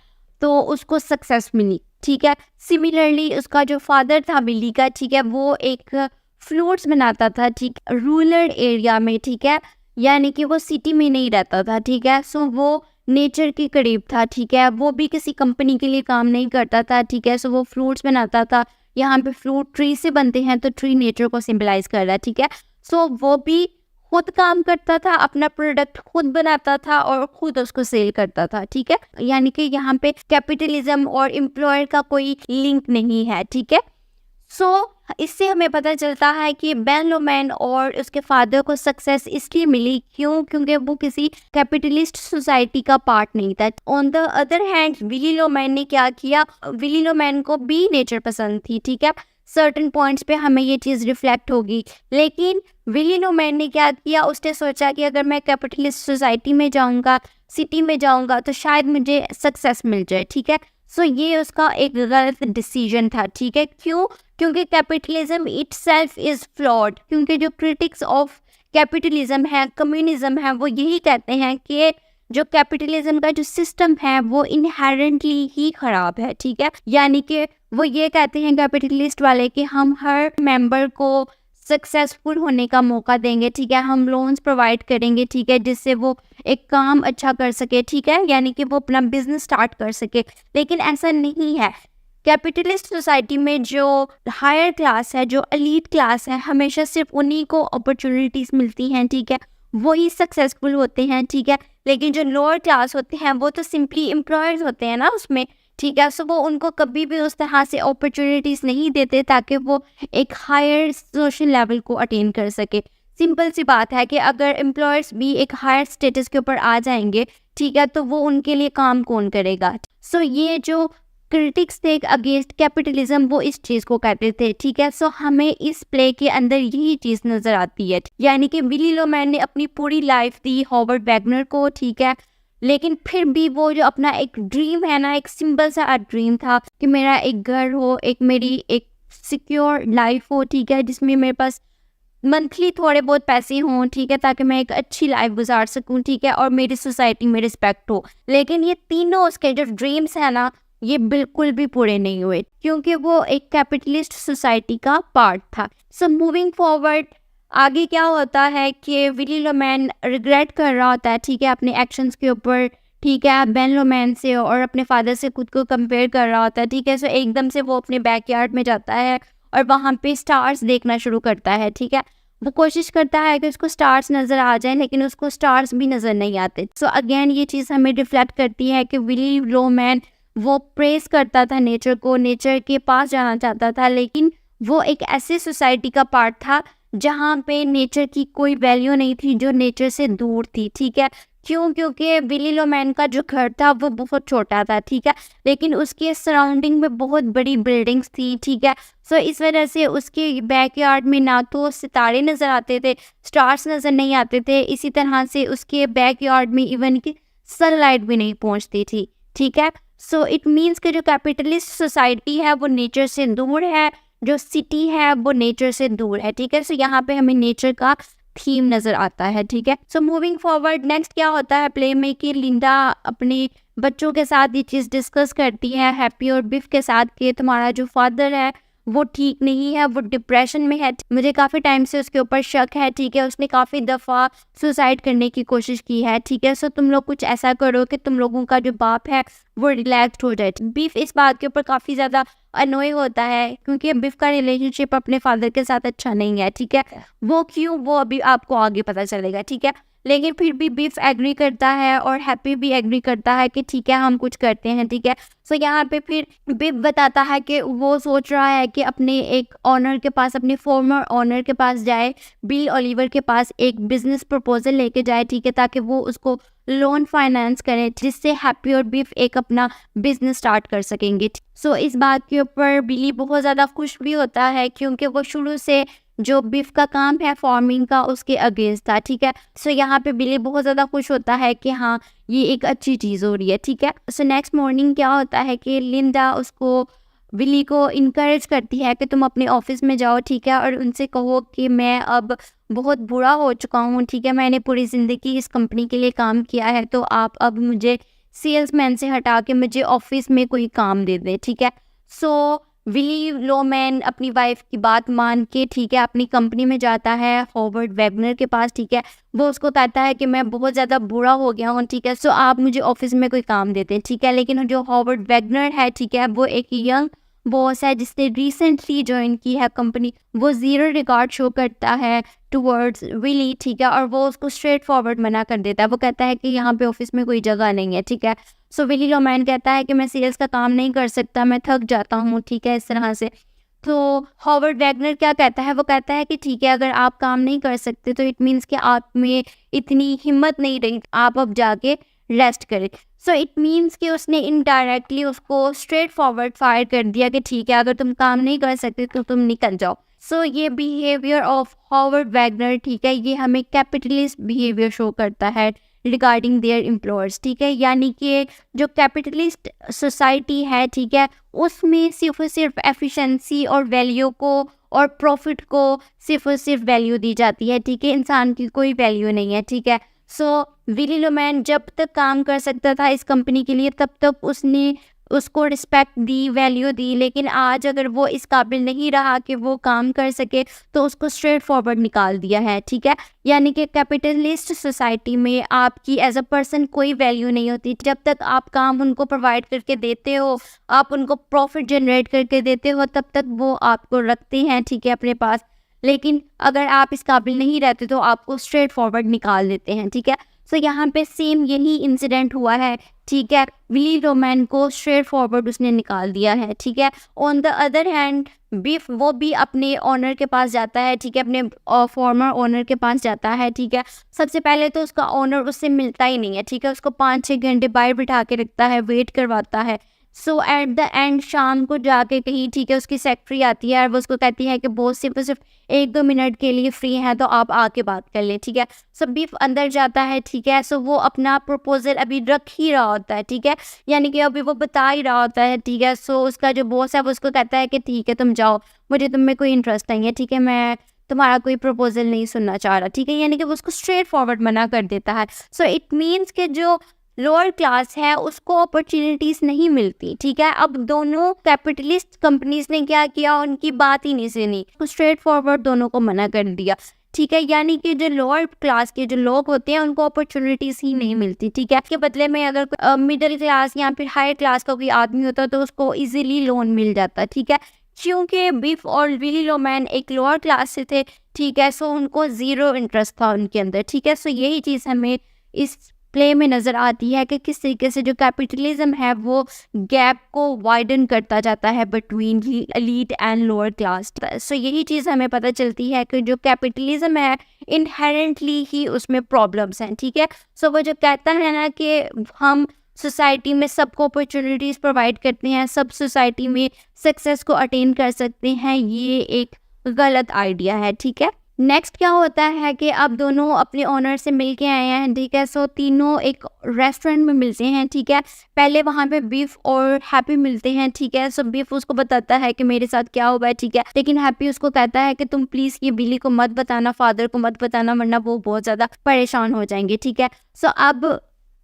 तो उसको सक्सेस मिली, ठीक है। सिमिलरली उसका जो फादर था विली का, ठीक है, वो एक फ्रूट्स बनाता था, ठीक, रूरल एरिया में, ठीक है, यानी कि वो सिटी में नहीं रहता था, ठीक है। सो वो नेचर के करीब था, ठीक है, वो भी किसी कंपनी के लिए काम नहीं करता था, ठीक है। सो वो फ्रूट्स बनाता था, यहाँ पे फ्रूट ट्री से बनते हैं तो ट्री नेचर को सिंबलाइज कर रहा है, ठीक है। सो वो भी खुद काम करता था, अपना प्रोडक्ट खुद बनाता था और खुद उसको सेल करता था, ठीक है। यानी कि यहाँ पे कैपिटलिज्म और एम्प्लॉयर का कोई लिंक नहीं है, ठीक है। सो इससे हमें पता चलता है कि बेन लोमैन और उसके फादर को सक्सेस इसलिए मिली, क्योंकि वो किसी कैपिटलिस्ट सोसाइटी का पार्ट नहीं था। On the other hand Willy Loman ने क्या किया, विली लोमैन को भी नेचर पसंद थी, ठीक है। सर्टेन पॉइंट्स पे हमें ये चीज़ रिफ्लेक्ट होगी। लेकिन विली लोमैन ने क्या किया, उसने सोचा कि अगर मैं कैपिटलिस्ट सोसाइटी में जाऊंगा, सिटी में जाऊंगा, तो शायद मुझे सक्सेस मिल जाए। ठीक है, सो ये उसका एक गलत डिसीजन था। ठीक है, क्यों? क्योंकि कैपिटलिज्म इटसेल्फ इज़ फ्लॉड। क्योंकि जो क्रिटिक्स ऑफ कैपिटलिज्म है, कम्युनिज्म है, वो यही कहते हैं कि जो कैपिटलिज्म का जो सिस्टम है वो इनहेरेंटली ही खराब है। ठीक है, यानी कि वो ये कहते हैं कैपिटलिस्ट वाले कि हम हर मेंबर को सक्सेसफुल होने का मौका देंगे। ठीक है, हम लोन्स प्रोवाइड करेंगे। ठीक है, जिससे वो एक काम अच्छा कर सके। ठीक है, यानी कि वो अपना बिजनेस स्टार्ट कर सके। लेकिन ऐसा नहीं है। कैपिटलिस्ट सोसाइटी में जो हायर क्लास है, जो एलीट क्लास है, हमेशा सिर्फ उन्हीं को अपॉर्चुनिटीज़ मिलती हैं। ठीक है, वही सक्सेसफुल होते हैं। ठीक है, लेकिन जो लोअर क्लास होते हैं वो तो सिंपली एम्प्लॉयर्स होते हैं ना उसमें। ठीक है, सो वो उनको कभी भी उस तरह से अपॉर्चुनिटीज़ नहीं देते ताकि वो एक हायर सोशल लेवल को अटेन कर सके। सिंपल सी बात है कि अगर एम्प्लॉयर्स भी एक हायर स्टेटस के ऊपर आ जाएंगे, ठीक है, तो वो उनके लिए काम कौन करेगा? सो ये जो क्रिटिक्स थे अगेंस्ट कैपिटलिज्म, वो इस चीज़ को कहते थे। ठीक है, सो हमें इस प्ले के अंदर यही चीज़ नज़र आती है। यानी कि विली लोमैन ने अपनी पूरी लाइफ दी हॉवर्ड वैगनर को। ठीक है, लेकिन फिर भी वो जो अपना एक ड्रीम है ना, एक सिंपल सा ड्रीम था कि मेरा एक घर हो, एक मेरी एक सिक्योर लाइफ हो। ठीक है, जिसमें मेरे पास मंथली थोड़े बहुत पैसे हों। ठीक है, ताकि मैं एक अच्छी लाइफ गुजार सकूं। ठीक है, और मेरी सोसाइटी में रिस्पेक्ट हो। लेकिन ये तीनों उसके जो ड्रीम्स है ना, ये बिल्कुल भी पूरे नहीं हुए क्योंकि वो एक कैपिटलिस्ट सोसाइटी का पार्ट था। सो मूविंग फॉरवर्ड, आगे क्या होता है कि विली लोमैन रिग्रेट कर रहा होता है। ठीक है, अपने एक्शंस के ऊपर। ठीक है, बेन लोमैन से और अपने फादर से खुद को कंपेयर कर रहा होता है। ठीक है, सो एकदम से वो अपने बैकयार्ड में जाता है और वहाँ पे स्टार्स देखना शुरू करता है। ठीक है, वो कोशिश करता है कि उसको स्टार्स नज़र आ जाए, लेकिन उसको स्टार्स भी नज़र नहीं आते। सो अगेन ये चीज़ हमें रिफ्लेक्ट करती है कि विली लोमैन वो प्रेस करता था नेचर को, नेचर के पास जाना चाहता था, लेकिन वो एक ऐसी सोसाइटी का पार्ट था जहाँ पे नेचर की कोई वैल्यू नहीं थी, जो नेचर से दूर थी। ठीक है, क्यों? क्योंकि विली लोमैन का जो घर था वो बहुत छोटा था। ठीक है, लेकिन उसके सराउंडिंग में बहुत बड़ी बिल्डिंग्स थी। ठीक है, सो इस वजह से उसके बैकयार्ड में ना तो सितारे नज़र आते थे, स्टार्स नज़र नहीं आते थे। इसी तरह से उसके बैकयार्ड में इवन की सनलाइट भी नहीं पहुँचती थी। ठीक है, सो इट मीन्स कि जो कैपिटलिस्ट सोसाइटी है वो नेचर से दूर है, जो सिटी है वो नेचर से दूर है। ठीक है, सो यहाँ पे हमें नेचर का थीम नज़र आता है। ठीक है, सो मूविंग फॉरवर्ड, नेक्स्ट क्या होता है प्ले में कि लिंडा अपने बच्चों के साथ ये चीज़ डिस्कस करती है, हैप्पी और बिफ के साथ, कि तुम्हारा जो फादर है वो ठीक नहीं है, वो डिप्रेशन में है। मुझे काफ़ी टाइम से उसके ऊपर शक है। ठीक है, उसने काफ़ी दफ़ा सुसाइड करने की कोशिश की है। ठीक है, सो तुम लोग कुछ ऐसा करो कि तुम लोगों का जो बाप है वो रिलैक्स हो जाए। बीफ इस बात के ऊपर काफ़ी ज़्यादा अनोय होता है क्योंकि बीफ का रिलेशनशिप अपने फादर के साथ अच्छा नहीं है। ठीक है, वो क्यों, वो अभी आपको आगे पता चलेगा। ठीक है, लेकिन फिर भी बीफ एग्री करता है और हैप्पी भी एग्री करता है कि ठीक है हम कुछ करते हैं। ठीक है, सो यहाँ पे फिर बीफ बताता है कि वो सोच रहा है कि अपने एक ऑनर के पास, अपने फॉर्मर ऑनर के पास जाए, बिल ओलिवर के पास एक बिजनेस प्रपोजल लेके जाए। ठीक है, ताकि वो उसको लोन फाइनेंस करें, जिससे हैप्पी और बीफ एक अपना बिजनेस स्टार्ट कर सकेंगे। सो इस बात के ऊपर बिली बहुत ज़्यादा खुश भी होता है क्योंकि वो शुरू से जो बीफ का काम है फार्मिंग का, उसके अगेंस्ट था। ठीक है, सो यहाँ पे बिली बहुत ज़्यादा खुश होता है कि हाँ ये एक अच्छी चीज़ हो रही है। ठीक है, सो नेक्स्ट मॉर्निंग क्या होता है कि लिंडा उसको, विली को इनकरेज करती है कि तुम अपने ऑफिस में जाओ। ठीक है, और उनसे कहो कि मैं अब बहुत बुरा हो चुका हूँ। ठीक है, मैंने पूरी ज़िंदगी इस कंपनी के लिए काम किया है, तो आप अब मुझे सेल्समैन से हटा के मुझे ऑफिस में कोई काम दे दें। ठीक है, सो विली लोमैन अपनी वाइफ की बात मान के, ठीक है, अपनी कंपनी में जाता है हॉवर्ड वैगनर के पास। ठीक है, वो उसको कहता है कि मैं बहुत ज़्यादा बुरा हो गया हूँ। ठीक है, सो आप मुझे ऑफिस में कोई काम देते हैं। ठीक है, लेकिन जो हॉवर्ड वैगनर है, ठीक है, वो एक यंग बॉस है जिसने रिसेंटली ज्वाइन की है कंपनी। वो ज़ीरो रिगार्ड शो करता है टुवर्ड्स विली। ठीक है, और वो उसको स्ट्रेट फॉरवर्ड मना कर देता है। वो कहता है कि यहाँ पे ऑफिस में कोई जगह नहीं है। ठीक है, सो विली लोमैन कहता है कि मैं सेल्स का काम नहीं कर सकता, मैं थक जाता हूँ। ठीक है, इस तरह से। तो हॉवर्ड वैगनर क्या कहता है, वो कहता है कि ठीक है, अगर आप काम नहीं कर सकते तो इट मीन्स कि आप में इतनी हिम्मत नहीं रही, आप अब जाके रेस्ट करे। सो इट मीन्स कि उसने इनडायरेक्टली उसको स्ट्रेट फॉरवर्ड फायर कर दिया कि ठीक है, अगर तुम काम नहीं कर सकते तो तुम निकल जाओ। सो ये बिहेवियर ऑफ हॉवर्ड वैगनर, ठीक है, ये हमें कैपिटलिस्ट बिहेवियर शो करता है रिगार्डिंग देयर एम्प्लॉयर्स, ठीक है। यानी कि जो कैपिटलिस्ट सोसाइटी है, ठीक है, उसमें सिर्फ और सिर्फ एफिशिएंसी और वैल्यू को और प्रॉफिट को सिर्फ और सिर्फ वैल्यू दी जाती है, ठीक है, इंसान की कोई वैल्यू नहीं है, ठीक है। सो विली लोमैन जब तक काम कर सकता था इस कंपनी के लिए तब तक उसने उसको रिस्पेक्ट दी, वैल्यू दी, लेकिन आज अगर वो इस काबिल नहीं रहा कि वो काम कर सके तो उसको स्ट्रेट फॉरवर्ड निकाल दिया है, ठीक है। यानी कि कैपिटलिस्ट सोसाइटी में आपकी एज अ पर्सन कोई वैल्यू नहीं होती। जब तक आप काम उनको प्रोवाइड करके देते हो, आप उनको प्रॉफिट जनरेट करके देते हो, तब तक वो आपको रखते हैं, ठीक है, अपने पास। लेकिन अगर आप इस काबिल नहीं रहते तो आपको स्ट्रेट फॉरवर्ड निकाल देते हैं, ठीक है। सो यहाँ पे सेम यही इंसिडेंट हुआ है, ठीक है। विली लोमैन को स्ट्रेट फॉरवर्ड उसने निकाल दिया है, ठीक है। ऑन द अदर हैंड बिफ वो भी अपने ओनर के पास जाता है, ठीक है, अपने फॉर्मर ओनर के पास जाता है, ठीक है। सबसे पहले तो उसका ओनर उससे मिलता ही नहीं है, ठीक है, उसको 5-6 घंटे बाहर बिठा के रखता है, वेट करवाता है। सो एट द एंड शाम को जाके कहीं, ठीक है, उसकी सेक्रेटरी आती है और वो उसको कहती है कि बॉस सिर्फ 1-2 मिनट के लिए फ्री है तो आप आके बात कर लें, ठीक है। सब बीफ अंदर जाता है, ठीक है। सो वो अपना प्रपोजल अभी रख ही रहा होता है, ठीक है, यानी कि अभी वो बता ही रहा होता है, ठीक है। सो उसका जो बॉस है वो उसको कहता है कि ठीक है तुम जाओ, मुझे तुम में कोई इंटरेस्ट नहीं है, ठीक है, मैं तुम्हारा कोई प्रपोजल नहीं सुनना चाह रहा, ठीक है। यानी कि वो उसको स्ट्रेट फॉरवर्ड मना कर देता है। सो इट मीन्स कि जो लोअर क्लास है उसको अपॉर्चुनिटीज नहीं मिलती, ठीक है। अब दोनों कैपिटलिस्ट कंपनीज ने क्या किया, उनकी बात ही नहीं सुनी, स्ट्रेट फॉरवर्ड दोनों को मना कर दिया, ठीक है। यानी कि जो लोअर क्लास के जो लोग होते हैं उनको अपॉर्चुनिटीज ही नहीं मिलती, ठीक है। इसके बदले में अगर मिडिल क्लास या फिर हायर क्लास का कोई आदमी होता तो उसको इजीली लोन मिल जाता, ठीक है। क्योंकि बिफ और विली लोमैन एक लोअर क्लास से थे, ठीक है, सो उनको जीरो इंटरेस्ट था उनके अंदर, ठीक है। सो यही चीज़ हमें इस प्ले में नज़र आती है कि किस तरीके से जो कैपिटलिज्म है वो गैप को वाइडन करता जाता है between elite and lower class. So यही चीज़ हमें पता चलती है कि जो कैपिटलिज्म है इनहेरेंटली ही उसमें प्रॉब्लम्स हैं, ठीक है। सो वो जो कहता है ना कि हम सोसाइटी में सबको अपॉर्चुनिटीज़ प्रोवाइड करते हैं, सब सोसाइटी में सक्सेस को अटेन कर सकते हैं, ये एक गलत आइडिया है, ठीक है। नेक्स्ट क्या होता है कि अब दोनों अपने ओनर से मिल के आए हैं, ठीक है। सो तीनों एक रेस्टोरेंट में मिलते हैं, ठीक है। पहले वहाँ पे बीफ और हैप्पी मिलते हैं, ठीक है। सो बीफ उसको बताता है कि मेरे साथ क्या हुआ है, ठीक है, लेकिन हैप्पी उसको कहता है कि तुम प्लीज़ ये बिली को मत बताना, फादर को मत बताना, वरना वो बहुत ज़्यादा परेशान हो जाएंगे, ठीक है। सो अब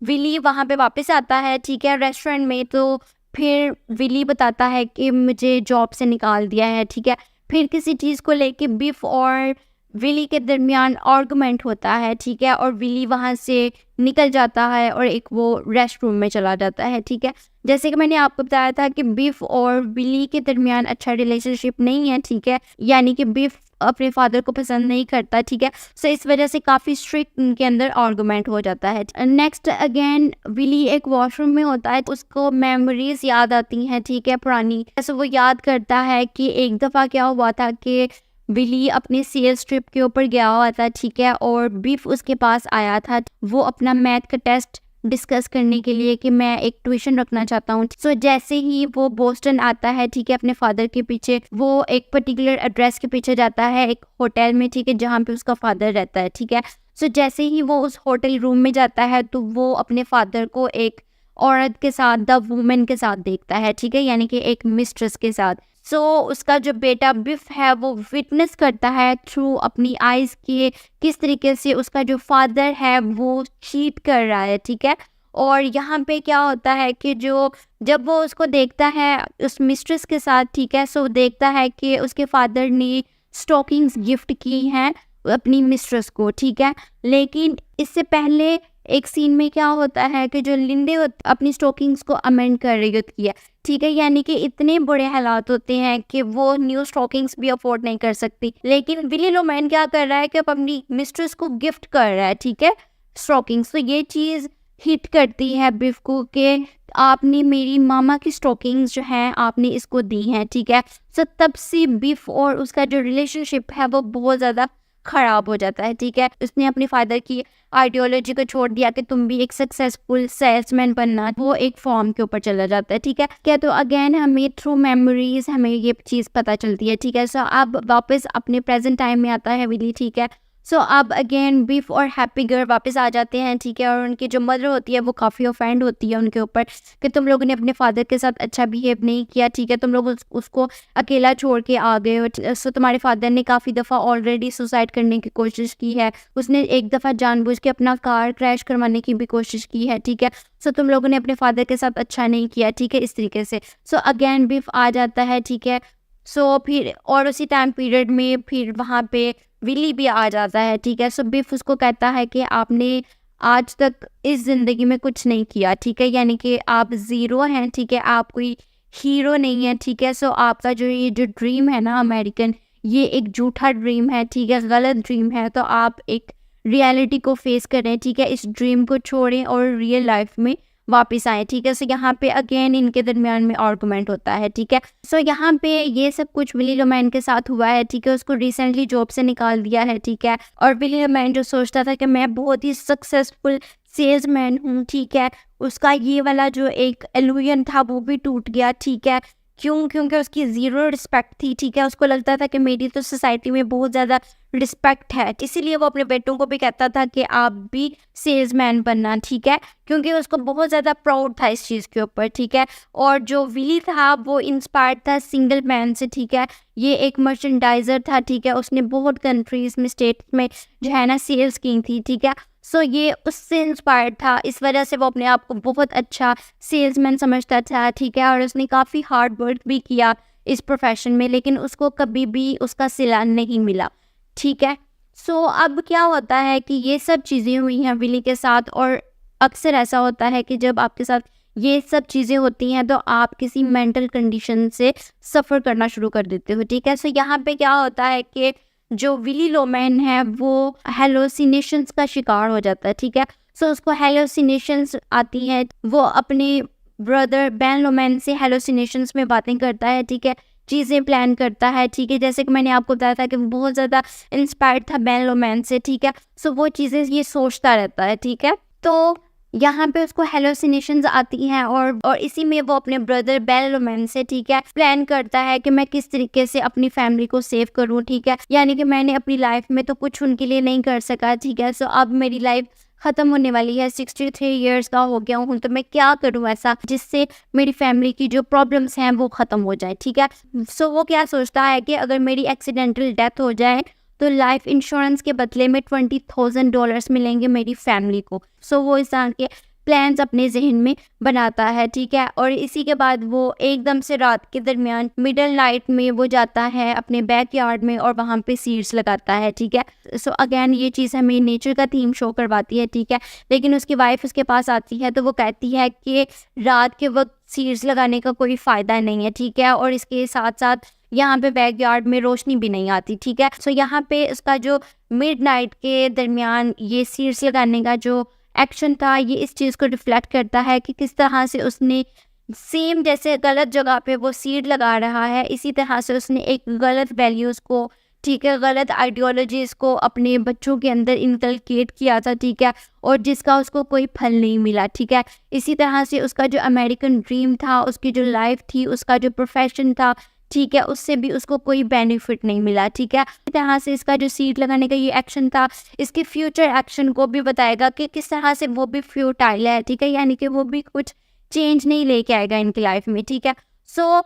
विली वहाँ पे वापस आता है, ठीक है, रेस्टोरेंट में। तो फिर विली बताता है कि मुझे जॉब से निकाल दिया है, ठीक है। फिर किसी चीज़ को लेके बीफ और विली के दरमियान आर्गुमेंट होता है, ठीक है, और विली वहाँ से निकल जाता है और एक वो रेस्ट रूम में चला जाता है, ठीक है। जैसे कि मैंने आपको बताया था कि बीफ और विली के दरमियान अच्छा रिलेशनशिप नहीं है, ठीक है, यानी कि बीफ अपने फादर को पसंद नहीं करता, ठीक है। सो इस वजह से काफ़ी स्ट्रिक्ट उनके अंदर आर्गुमेंट हो जाता है। नेक्स्ट अगेन विली एक वॉशरूम में होता है, उसको मेमोरीज याद आती हैं, ठीक है, पुरानी। ऐसे वो याद करता है कि एक दफ़ा क्या हुआ था कि विली अपने सेल्स ट्रिप के ऊपर गया हुआ था, ठीक है, और बीफ उसके पास आया था, वो अपना मैथ का टेस्ट डिस्कस करने के लिए कि मैं एक ट्यूशन रखना चाहता हूँ। सो जैसे ही वो बोस्टन आता है, ठीक है, अपने फादर के पीछे, वो एक पर्टिकुलर एड्रेस के पीछे जाता है एक होटल में, ठीक है, जहाँ पे उसका फादर रहता है, ठीक है। सो जैसे ही वो उस होटल रूम में जाता है तो वो अपने फादर को एक औरत के साथ, द वुमेन के साथ देखता है, ठीक है, यानी कि एक मिस्ट्रेस के साथ। सो उसका जो बेटा बिफ है वो विटनेस करता है थ्रू अपनी आइज़ के किस तरीके से उसका जो फादर है वो चीट कर रहा है, ठीक है। और यहाँ पे क्या होता है कि जब वो उसको देखता है उस मिस्ट्रेस के साथ, ठीक है, सो देखता है कि उसके फादर ने स्टॉकिंग्स गिफ्ट की हैं अपनी मिस्ट्रेस को, ठीक है। लेकिन इससे पहले एक सीन में क्या होता है कि जो लिंडे अपनी स्टॉकिंग्स को अमेंड कर रही होती है, ठीक है, यानी कि इतने बड़े हालात होते हैं कि वो न्यू स्टॉकिंग्स भी अफोर्ड नहीं कर सकती, लेकिन विली लोमैन क्या कर रहा है कि अपनी मिस्ट्रेस को गिफ्ट कर रहा है, ठीक है, स्टॉकिंग्स। तो ये चीज़ हिट करती है बिफ को कि आपने मेरी मामा की स्टॉकिंग्स जो हैं आपने इसको दी हैं, ठीक है। सो तब से बिफ और उसका जो रिलेशनशिप है वो बहुत ज़्यादा खराब हो जाता है, ठीक है। उसने अपने फादर की आइडियोलॉजी को छोड़ दिया कि तुम भी एक सक्सेसफुल सेल्समैन बनना, वो एक फॉर्म के ऊपर चला जाता है, ठीक है। क्या तो अगेन हमें थ्रू मेमोरीज हमें ये चीज़ पता चलती है, ठीक है। सो अब वापस अपने प्रेजेंट टाइम में आता है विली, ठीक है। सो अब अगेन बीफ और हैप्पी गर्ल वापस आ जाते हैं, ठीक है। और उनकी जो मदर होती है वो काफ़ी ऑफेंड होती है उनके ऊपर कि तुम लोगों ने अपने फादर के साथ अच्छा बिहेव नहीं किया, ठीक है। तुम लोग उसको अकेला छोड़ के आ गए हो। सो तुम्हारे फादर ने काफ़ी दफ़ा ऑलरेडी सुसाइड करने की कोशिश की है, उसने एक दफ़ा जानबूझ के अपना कार क्रैश करवाने की भी कोशिश की है, ठीक है। सो तुम लोगों ने अपने फादर के साथ अच्छा नहीं किया, ठीक है, इस तरीके से। सो अगेन बीफ आ जाता है, ठीक है। सो फिर और उसी टाइम पीरियड में फिर वहाँ पे विली भी आ जाता है, ठीक है। सो बिफ उसको कहता है कि आपने आज तक इस ज़िंदगी में कुछ नहीं किया, ठीक है, यानी कि आप ज़ीरो हैं, ठीक है, आप कोई हीरो नहीं है, ठीक है। सो आपका जो ये जो ड्रीम है ना अमेरिकन, ये एक झूठा ड्रीम है, ठीक है, गलत ड्रीम है। तो आप एक रियलिटी को फेस करें, ठीक है, इस ड्रीम को छोड़ें और रियल लाइफ में वापस आए, ठीक है। सो यहाँ पे अगेन इनके दरमियान में आर्गुमेंट होता है, ठीक है। सो यहाँ पे ये सब कुछ विली लोमैन के साथ हुआ है, ठीक है। उसको रिसेंटली जॉब से निकाल दिया है, ठीक है। और विली लोमैन जो सोचता था कि मैं बहुत ही सक्सेसफुल सेल्समैन हूँ, ठीक है, उसका ये वाला जो एक इल्यूजन था वो भी टूट गया, ठीक है। क्यों? क्योंकि उसकी ज़ीरो रिस्पेक्ट थी, ठीक है। उसको लगता था कि मेरी तो सोसाइटी में बहुत ज़्यादा रिस्पेक्ट है, इसीलिए वो अपने बेटों को भी कहता था कि आप भी सेल्समैन बनना, ठीक है, क्योंकि उसको बहुत ज़्यादा प्राउड था इस चीज़ के ऊपर, ठीक है। और जो विली था वो इंस्पायर्ड था सिंगल मैन से, ठीक है। ये एक मर्चेंडाइजर था, ठीक है, उसने बहुत कंट्रीज़ में स्टेट में जो है ना सेल्स की थी, ठीक है। सो ये उससे इंस्पायर्ड था, इस वजह से वो अपने आप को बहुत अच्छा सेल्समैन समझता था, ठीक है। और उसने काफ़ी हार्ड वर्क भी किया इस प्रोफेशन में, लेकिन उसको कभी भी उसका सिला नहीं मिला, ठीक है। सो अब क्या होता है कि ये सब चीज़ें हुई हैं विली के साथ, और अक्सर ऐसा होता है कि जब आपके साथ ये सब चीज़ें होती हैं तो आप किसी मेंटल कंडीशन से सफ़र करना शुरू कर देते हो, ठीक है। सो यहाँ पे क्या होता है कि जो विली लोमैन है वो हेलोसिनेशंस का शिकार हो जाता है, ठीक है। सो उसको हेलोसिनेशंस आती हैं, वो अपने ब्रदर बेन लोमैन से हेलोसिनेशंस में बातें करता है, ठीक है, चीज़ें प्लान करता है, ठीक है। जैसे कि मैंने आपको बताया था कि वो बहुत ज़्यादा इंस्पायर्ड था बेन लोमैन से, ठीक है। सो वो चीज़ें ये सोचता रहता है, ठीक है। तो यहाँ पे उसको हेलोसिनेशंस आती हैं और इसी में वो अपने ब्रदर बेन लोमैन से, ठीक है, प्लान करता है कि मैं किस तरीके से अपनी फैमिली को सेव करूँ, ठीक है। यानी कि मैंने अपनी लाइफ में तो कुछ उनके लिए नहीं कर सका, ठीक है। सो अब मेरी लाइफ ख़त्म होने वाली है, 63 ईयर्स का हो गया हूँ, तो मैं क्या करूँ ऐसा जिससे मेरी फैमिली की जो प्रॉब्लम्स हैं वो ख़त्म हो जाए, ठीक है। सो वो क्या सोचता है कि अगर मेरी एक्सीडेंटल डेथ हो जाए तो लाइफ इंश्योरेंस के बदले में $20,000 मिलेंगे मेरी फैमिली को। सो वो इस तरह के प्लान्स अपने जहन में बनाता है, ठीक है। और इसी के बाद वो एकदम से रात के दरमियान मिडल नाइट में वो जाता है अपने बैकयार्ड में और वहाँ पे सीड्स लगाता है, ठीक है। सो अगेन ये चीज़ हमें नेचर का थीम शो करवाती है, ठीक है। लेकिन उसकी वाइफ उसके पास आती है तो वो कहती है कि रात के वक्त सीड्स लगाने का कोई फ़ायदा नहीं है, ठीक है। और इसके साथ साथ यहाँ पे बैकयार्ड में रोशनी भी नहीं आती, ठीक है। सो यहाँ पे उसका जो मिडनाइट के दरमियान ये सीड्स लगाने का जो एक्शन था, ये इस चीज़ को रिफ्लेक्ट करता है कि किस तरह से उसने सेम जैसे गलत जगह पे वो सीड लगा रहा है, इसी तरह से उसने एक गलत वैल्यूज़ को, ठीक है, गलत आइडियोलॉजीज़ को अपने बच्चों के अंदर इनकलकेट किया था, ठीक है, और जिसका उसको कोई फल नहीं मिला, ठीक है। इसी तरह से उसका जो अमेरिकन ड्रीम था, उसकी जो लाइफ थी, उसका जो प्रोफेशन था, ठीक है, उससे भी उसको कोई बेनिफिट नहीं मिला, ठीक है। इस तरह से इसका जो सीड लगाने का ये एक्शन था, इसके फ्यूचर एक्शन को भी बताएगा कि किस तरह से वो भी फ्यूटाइल है, ठीक है, यानी कि वो भी कुछ चेंज नहीं लेके आएगा इनकी लाइफ में, ठीक है। सो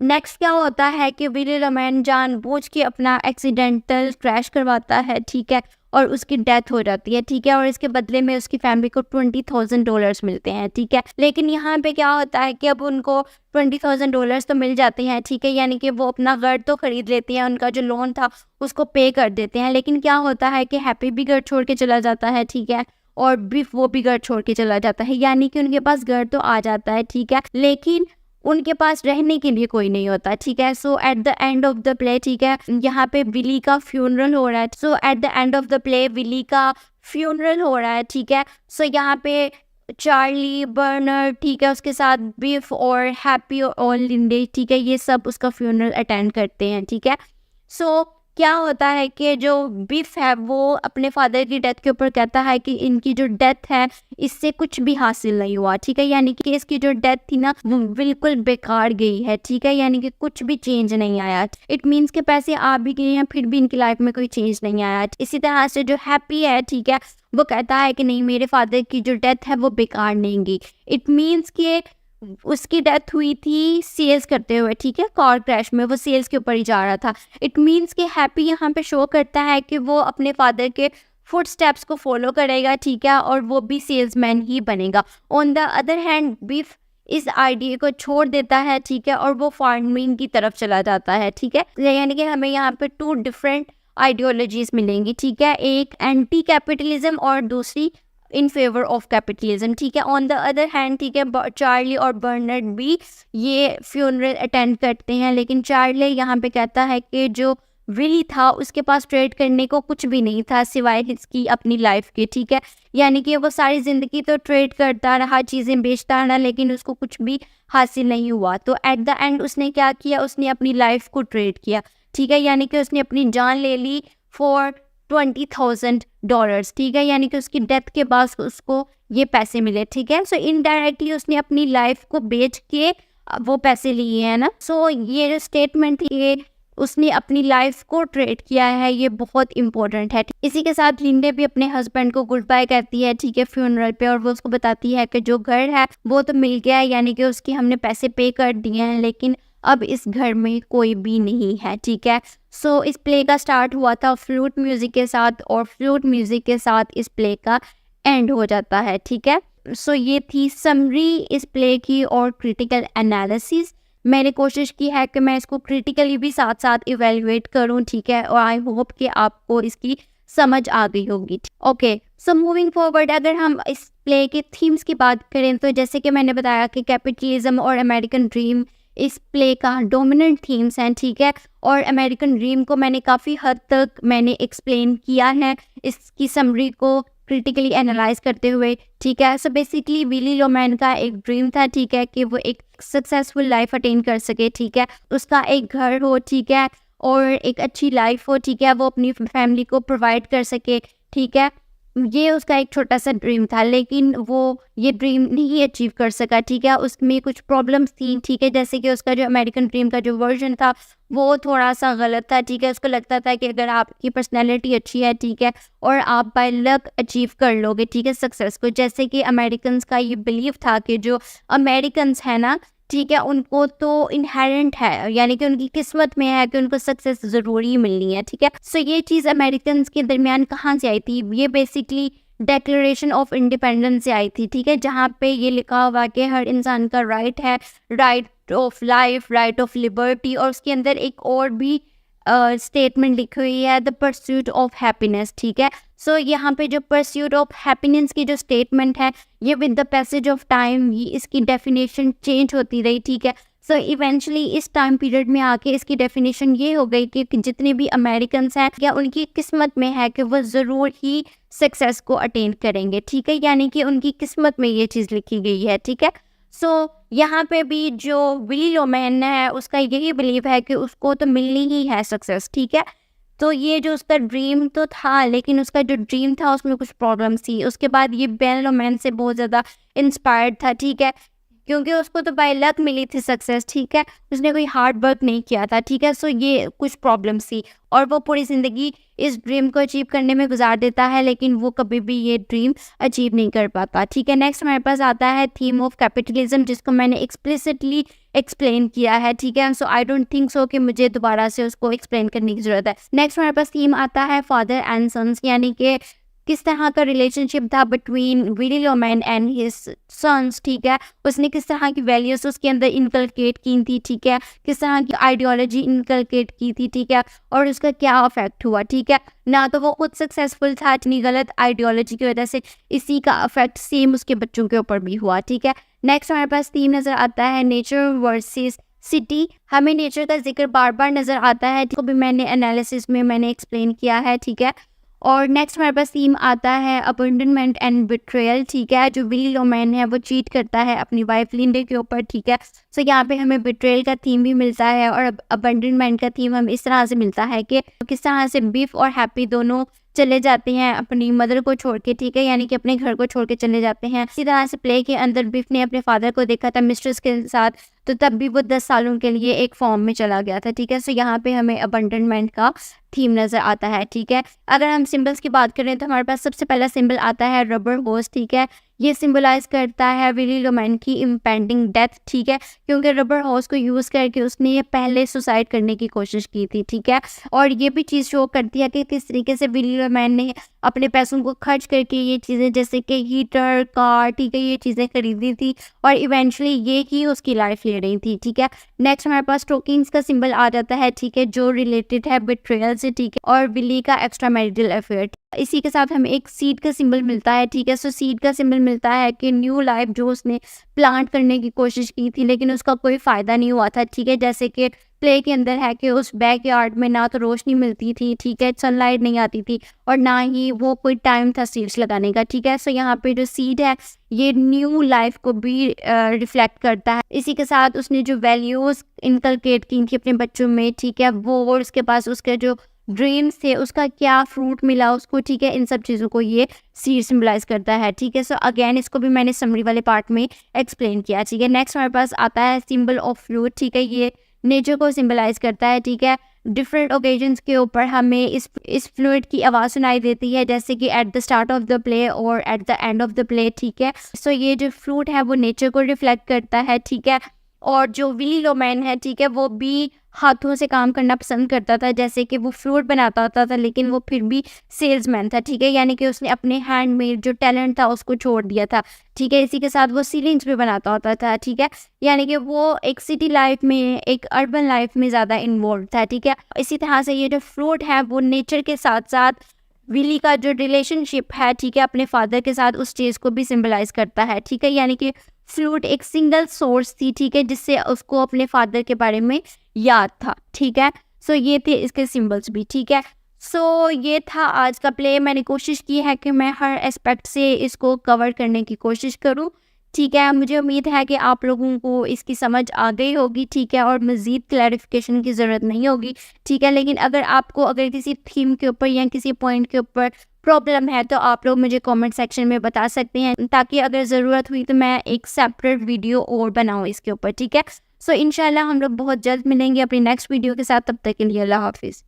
नेक्स्ट क्या होता है कि विली लोमैन जानबूझ के अपना एक्सीडेंटल क्रैश करवाता है, ठीक है, और उसकी डेथ हो जाती है, ठीक है। और इसके बदले में उसकी फैमिली को $20,000 मिलते हैं, ठीक है। लेकिन यहाँ पे क्या होता है कि अब उनको $20,000 तो मिल जाते हैं, ठीक है, यानी कि वो अपना घर तो खरीद लेते हैं, उनका जो लोन था उसको पे कर देते हैं। लेकिन क्या होता है कि हैप्पी भी घर छोड़ के चला जाता है, ठीक है, और भी वो भी घर छोड़ के चला जाता है, यानी कि उनके पास घर तो आ जाता है, ठीक है, लेकिन उनके पास रहने के लिए कोई नहीं होता, ठीक है। So at the end of the play, ठीक है, यहाँ पे विली का फ्यूनरल हो रहा है। So at the end of the play Willy का फ्यूनरल हो रहा है, ठीक है। सो यहाँ पे चार्ली, बर्नर, ठीक है, उसके साथ बिफ और हैप्पी और लिंडे, ठीक है, ये सब उसका फ्यूनरल अटेंड करते हैं, ठीक है। सो क्या होता है कि जो बिफ है वो अपने फादर की डेथ के ऊपर कहता है कि इनकी जो डेथ है इससे कुछ भी हासिल नहीं हुआ, ठीक है, यानी कि इसकी जो डेथ थी ना वो बिल्कुल बेकार गई है, ठीक है, यानी कि कुछ भी चेंज नहीं आया। इट मीन्स के पैसे आ भी गए हैं फिर भी इनकी लाइफ में कोई चेंज नहीं आया। इसी तरह से जो हैप्पी है, ठीक है, वो कहता है कि नहीं, मेरे फादर की जो डेथ है वो बेकार नहीं गई। इट मीन्स के उसकी डेथ हुई थी सेल्स करते हुए, ठीक है, कार क्रैश में, वो सेल्स के ऊपर ही जा रहा था। इट मीन्स कि हैप्पी यहाँ पे शो करता है कि वो अपने फादर के फुट स्टेप्स को फॉलो करेगा, ठीक है, और वो भी सेल्समैन ही बनेगा। ऑन द अदर हैंड बिफ इस आइडिया को छोड़ देता है, ठीक है, और वो फार्मिंग की तरफ चला जाता है, ठीक है, यानी कि हमें यहाँ पे 2 डिफरेंट आइडियोलॉजीज मिलेंगी, ठीक है, एक एंटी कैपिटलिज्म और दूसरी इन फेवर ऑफ कैपिटलिज्म, ठीक है। ऑन द अदर हैंड, ठीक है, चार्ली और बर्नर्ड भी ये फ्यूनरल अटेंड करते हैं, लेकिन चार्ली यहाँ पे कहता है कि जो विली था उसके पास ट्रेड करने को कुछ भी नहीं था सिवाय इसकी अपनी लाइफ के, ठीक है, यानी कि वो सारी ज़िंदगी तो ट्रेड करता रहा, चीज़ें बेचता रहा, लेकिन उसको कुछ भी हासिल नहीं हुआ। तो एट द एंड उसने क्या किया, उसने अपनी लाइफ को ट्रेड किया, ठीक है, यानी कि उसने अपनी जान ले ली फॉर $20,000, ठीक है, यानी कि उसकी डेथ के बाद उसको ये पैसे मिले, ठीक है। सो इनडायरेक्टली उसने अपनी लाइफ को बेच के वो पैसे लिए हैं ना। सो ये जो स्टेटमेंट थी ये उसने अपनी लाइफ को ट्रेड किया है, ये बहुत इंपॉर्टेंट है। इसी के साथ लिंडे भी अपने हस्बैंड को गुड बाय कहती है, ठीक है, फ्यूनरल पे, और वो उसको बताती है कि जो घर है वो तो मिल गया है, यानी कि उसकी हमने पैसे पे कर दिए हैं, लेकिन अब इस घर में कोई भी नहीं है, ठीक है। सो इस प्ले का स्टार्ट हुआ था फ्लूट म्यूजिक के साथ और फ्लूट म्यूजिक के साथ इस प्ले का एंड हो जाता है, ठीक है। सो ये थी समरी इस प्ले की और क्रिटिकल एनालिसिस। मैंने कोशिश की है कि मैं इसको क्रिटिकली भी साथ साथ इवेल्युएट करूं, ठीक है, और आई होप कि आपको इसकी समझ आ गई होगी। ओके, सो मूविंग फॉरवर्ड, अगर हम इस प्ले के थीम्स की बात करें तो जैसे कि मैंने बताया कि कैपिटलिज्म और अमेरिकन ड्रीम इस प्ले का डोमिनेंट थीम्स हैं, ठीक है, और अमेरिकन ड्रीम को मैंने काफ़ी हद तक मैंने एक्सप्लेन किया है इसकी समरी को क्रिटिकली एनालाइज करते हुए, ठीक है। सो बेसिकली विली लोमैन का एक ड्रीम था, ठीक है, कि वो एक सक्सेसफुल लाइफ अटेन कर सके, ठीक है, उसका एक घर हो, ठीक है, और एक अच्छी लाइफ हो, ठीक है, वो अपनी फैमिली को प्रोवाइड कर सके, ठीक है, ये उसका एक छोटा सा ड्रीम था, लेकिन वो ये ड्रीम नहीं अचीव कर सका, ठीक है, उसमें कुछ प्रॉब्लम्स थी, ठीक है, जैसे कि उसका जो अमेरिकन ड्रीम का जो वर्जन था वो थोड़ा सा गलत था, ठीक है, उसको लगता था कि अगर आपकी पर्सनैलिटी अच्छी है, ठीक है, और आप बाय लक अचीव कर लोगे, ठीक है, सक्सेस को, जैसे कि अमेरिकन्स का ये बिलीव था कि जो अमेरिकन्स है ना, ठीक है, उनको तो इनहेरेंट है, यानी कि उनकी किस्मत में है कि उनको सक्सेस ज़रूरी मिलनी है, ठीक है। सो ये चीज़ अमेरिकन्स के दरमियान कहाँ से आई थी, ये बेसिकली डिक्लेरेशन ऑफ इंडिपेंडेंस से आई थी, ठीक है, जहाँ पे ये लिखा हुआ कि हर इंसान का राइट है, right of life, right of liberty, और उसके अंदर एक और भी स्टेटमेंट लिखी हुई है, द परस्यूट ऑफ हैप्पीनेस, ठीक है। सो यहाँ पे जो परस्यूट ऑफ हैप्पीनेस की जो स्टेटमेंट है ये with the passage of time ये इसकी डेफिनेशन चेंज होती रही, ठीक है। सो इवेंचुअली इस टाइम पीरियड में आके इसकी डेफिनेशन ये हो गई कि जितने भी अमेरिकन्स हैं या उनकी किस्मत में है कि वो ज़रूर ही सक्सेस को अटेन करेंगे, ठीक है, यानी कि उनकी किस्मत में ये चीज़ लिखी गई है, ठीक है। सो यहाँ पे भी जो विली लोमैन है उसका यही बिलीव है कि उसको तो मिलनी ही है सक्सेस, ठीक है। तो ये जो उसका ड्रीम तो था, लेकिन उसका जो ड्रीम था उसमें कुछ प्रॉब्लम्स थी। उसके बाद ये बेन लोमैन से बहुत ज़्यादा इंस्पायर्ड था, ठीक है, क्योंकि उसको तो बाय लक मिली थी सक्सेस, ठीक है, उसने कोई हार्ड वर्क नहीं किया था, ठीक है। सो ये कुछ प्रॉब्लम्स थी और वो पूरी ज़िंदगी इस ड्रीम को अचीव करने में गुजार देता है, लेकिन वो कभी भी ये ड्रीम अचीव नहीं कर पाता, ठीक है। नेक्स्ट हमारे पास आता है थीम ऑफ कैपिटलिज्म, जिसको मैंने एक्सप्लिसिटली एक्सप्लेन किया है, ठीक है। सो आई डोंट थिंक सो कि मुझे दोबारा से उसको एक्सप्लेन करने की ज़रूरत है। नेक्स्ट हमारे पास थीम आता है फादर एंड सन्स, यानी कि किस तरह का रिलेशनशिप था between Willy Loman and his sons, ठीक है, उसने किस तरह की वैल्यूज उसके अंदर इनकलकेट की थी, ठीक है, किस तरह की आइडियोलॉजी इनकलकेट की थी, ठीक है, और उसका क्या अफेक्ट हुआ, ठीक है। ना तो वो खुद सक्सेसफुल था अपनी गलत आइडियोलॉजी की वजह से, इसी का अफेक्ट सेम उसके बच्चों के ऊपर भी हुआ, ठीक है। नेक्स्ट हमारे पास थीम नज़र आता है नेचर वर्सेस सिटी। हमें नेचर का जिक्र बार बार नज़र आता है, तो भी मैंने एनालिसिस में मैंने एक्सप्लेन किया है, ठीक है। और नेक्स्ट हमारे पास थीम आता है अबंडनमेंट एंड बिट्रेयल, ठीक है। जो विली लोमैन है वो चीट करता है अपनी वाइफ लिंडे के ऊपर, ठीक है। सो यहाँ पे हमें बिट्रेयल का थीम भी मिलता है और अबंडनमेंट का थीम हमें इस तरह से मिलता है कि किस तरह से बिफ और हैप्पी दोनों चले जाते हैं अपनी मदर को छोड़ के, ठीक है, यानी कि अपने घर को छोड़ के चले जाते हैं। इसी तरह से प्ले के अंदर बिफ ने अपने फादर को देखा था मिस्ट्रेस के साथ, तो तब भी वो 10 सालों के लिए एक फॉर्म में चला गया था, ठीक है। सो यहाँ पे हमें अबंडनमेंट का थीम नज़र आता है, ठीक है। अगर हम सिंबल्स की बात करें तो हमारे पास सबसे पहला सिंबल आता है रबर होस, ठीक है। ये सिंबलाइज करता है विली लोमैन की इम्पेंडिंग डेथ, ठीक है, क्योंकि रबर हॉर्स को यूज़ करके उसने ये पहले सुसाइड करने की कोशिश की थी, ठीक है। और ये भी चीज़ शो करती है कि किस तरीके से विली लोमैन ने अपने पैसों को खर्च करके ये चीज़ें जैसे कि हीटर, कार, ठीक है, ये चीज़ें खरीदी थी और इवेंचुअली ये ही उसकी लाइफ ले रही थी, ठीक है। नेक्स्ट हमारे पास स्टोकिंग्स का सिंबल आ जाता है, ठीक है, जो रिलेटेड है बिट्रेयल से, ठीक है, और विली का एक्स्ट्रा मैरिटल अफेयर। इसी के साथ हमें एक सीड का सिंबल मिलता है, ठीक है। सो सीड का सिंबल मिलता है कि न्यू लाइफ जो उसने प्लांट करने की कोशिश की थी लेकिन उसका कोई फ़ायदा नहीं हुआ था, ठीक है। जैसे कि प्ले के अंदर है कि उस बैकयार्ड में ना तो रोशनी मिलती थी, ठीक है, सनलाइट नहीं आती थी और ना ही वो कोई टाइम था सीड्स लगाने का, ठीक है। सो यहाँ पे जो सीड है ये न्यू लाइफ को भी रिफ्लेक्ट करता है। इसी के साथ उसने जो वैल्यूज़ इनकलकेट की थी अपने बच्चों में, ठीक है, वो और उसके पास उसके जो ड्रीम्स थे उसका क्या फ्रूट मिला उसको, ठीक है, इन सब चीज़ों को ये सीड सिंबलाइज करता है, ठीक है। सो अगेन इसको भी मैंने समरी वाले पार्ट में एक्सप्लेन किया, ठीक है। नेक्स्ट हमारे पास आता है सिंबल ऑफ फ्लूइड, ठीक है, ये नेचर को सिंबलाइज करता है, ठीक है। डिफरेंट ओकेजन्स के ऊपर हमें इस फ्लूइड की आवाज़ सुनाई देती है, जैसे कि at the start of the play और at the end of the play, ठीक है। सो ये जो फ्लूइड है वो नेचर को रिफ्लेक्ट करता है, ठीक है। और जो विली लोमैन है, ठीक है, वो भी हाथों से काम करना पसंद करता था, जैसे कि वो फ्रूट बनाता होता था लेकिन वो फिर भी सेल्समैन था, ठीक है, यानी कि उसने अपने हैंडमेड जो टैलेंट था उसको छोड़ दिया था, ठीक है। इसी के साथ वो सीलिंग्स भी बनाता होता था, ठीक है, यानी कि वो एक सिटी लाइफ में, एक अर्बन लाइफ में ज़्यादा इन्वॉल्व था, ठीक है। इसी तरह से ये जो फ्रूट है वो नेचर के साथ साथ विली का जो रिलेशनशिप है, ठीक है, अपने फादर के साथ, उस चीज़ को भी सिंबलाइज करता है, ठीक है, यानी कि फ्लूट एक सिंगल सोर्स थी, ठीक है, जिससे उसको अपने फादर के बारे में याद था, ठीक है। सो ये थे इसके सिंबल्स भी, ठीक है। सो ये था आज का प्ले। मैंने कोशिश की है कि मैं हर एस्पेक्ट से इसको कवर करने की कोशिश करूं, ठीक है। मुझे उम्मीद है कि आप लोगों को इसकी समझ आ गई होगी, ठीक है, और मज़ीद क्लैरिफिकेशन की ज़रूरत नहीं होगी, ठीक है। लेकिन अगर किसी थीम के ऊपर या किसी पॉइंट के ऊपर प्रॉब्लम है तो आप लोग मुझे कमेंट सेक्शन में बता सकते हैं, ताकि अगर ज़रूरत हुई तो मैं एक सेपरेट वीडियो और बनाऊं इसके ऊपर, ठीक है। सो इंशाल्लाह हम लोग बहुत जल्द मिलेंगे अपनी नेक्स्ट वीडियो के साथ। तब तक के लिए अल्लाह हाफिज़।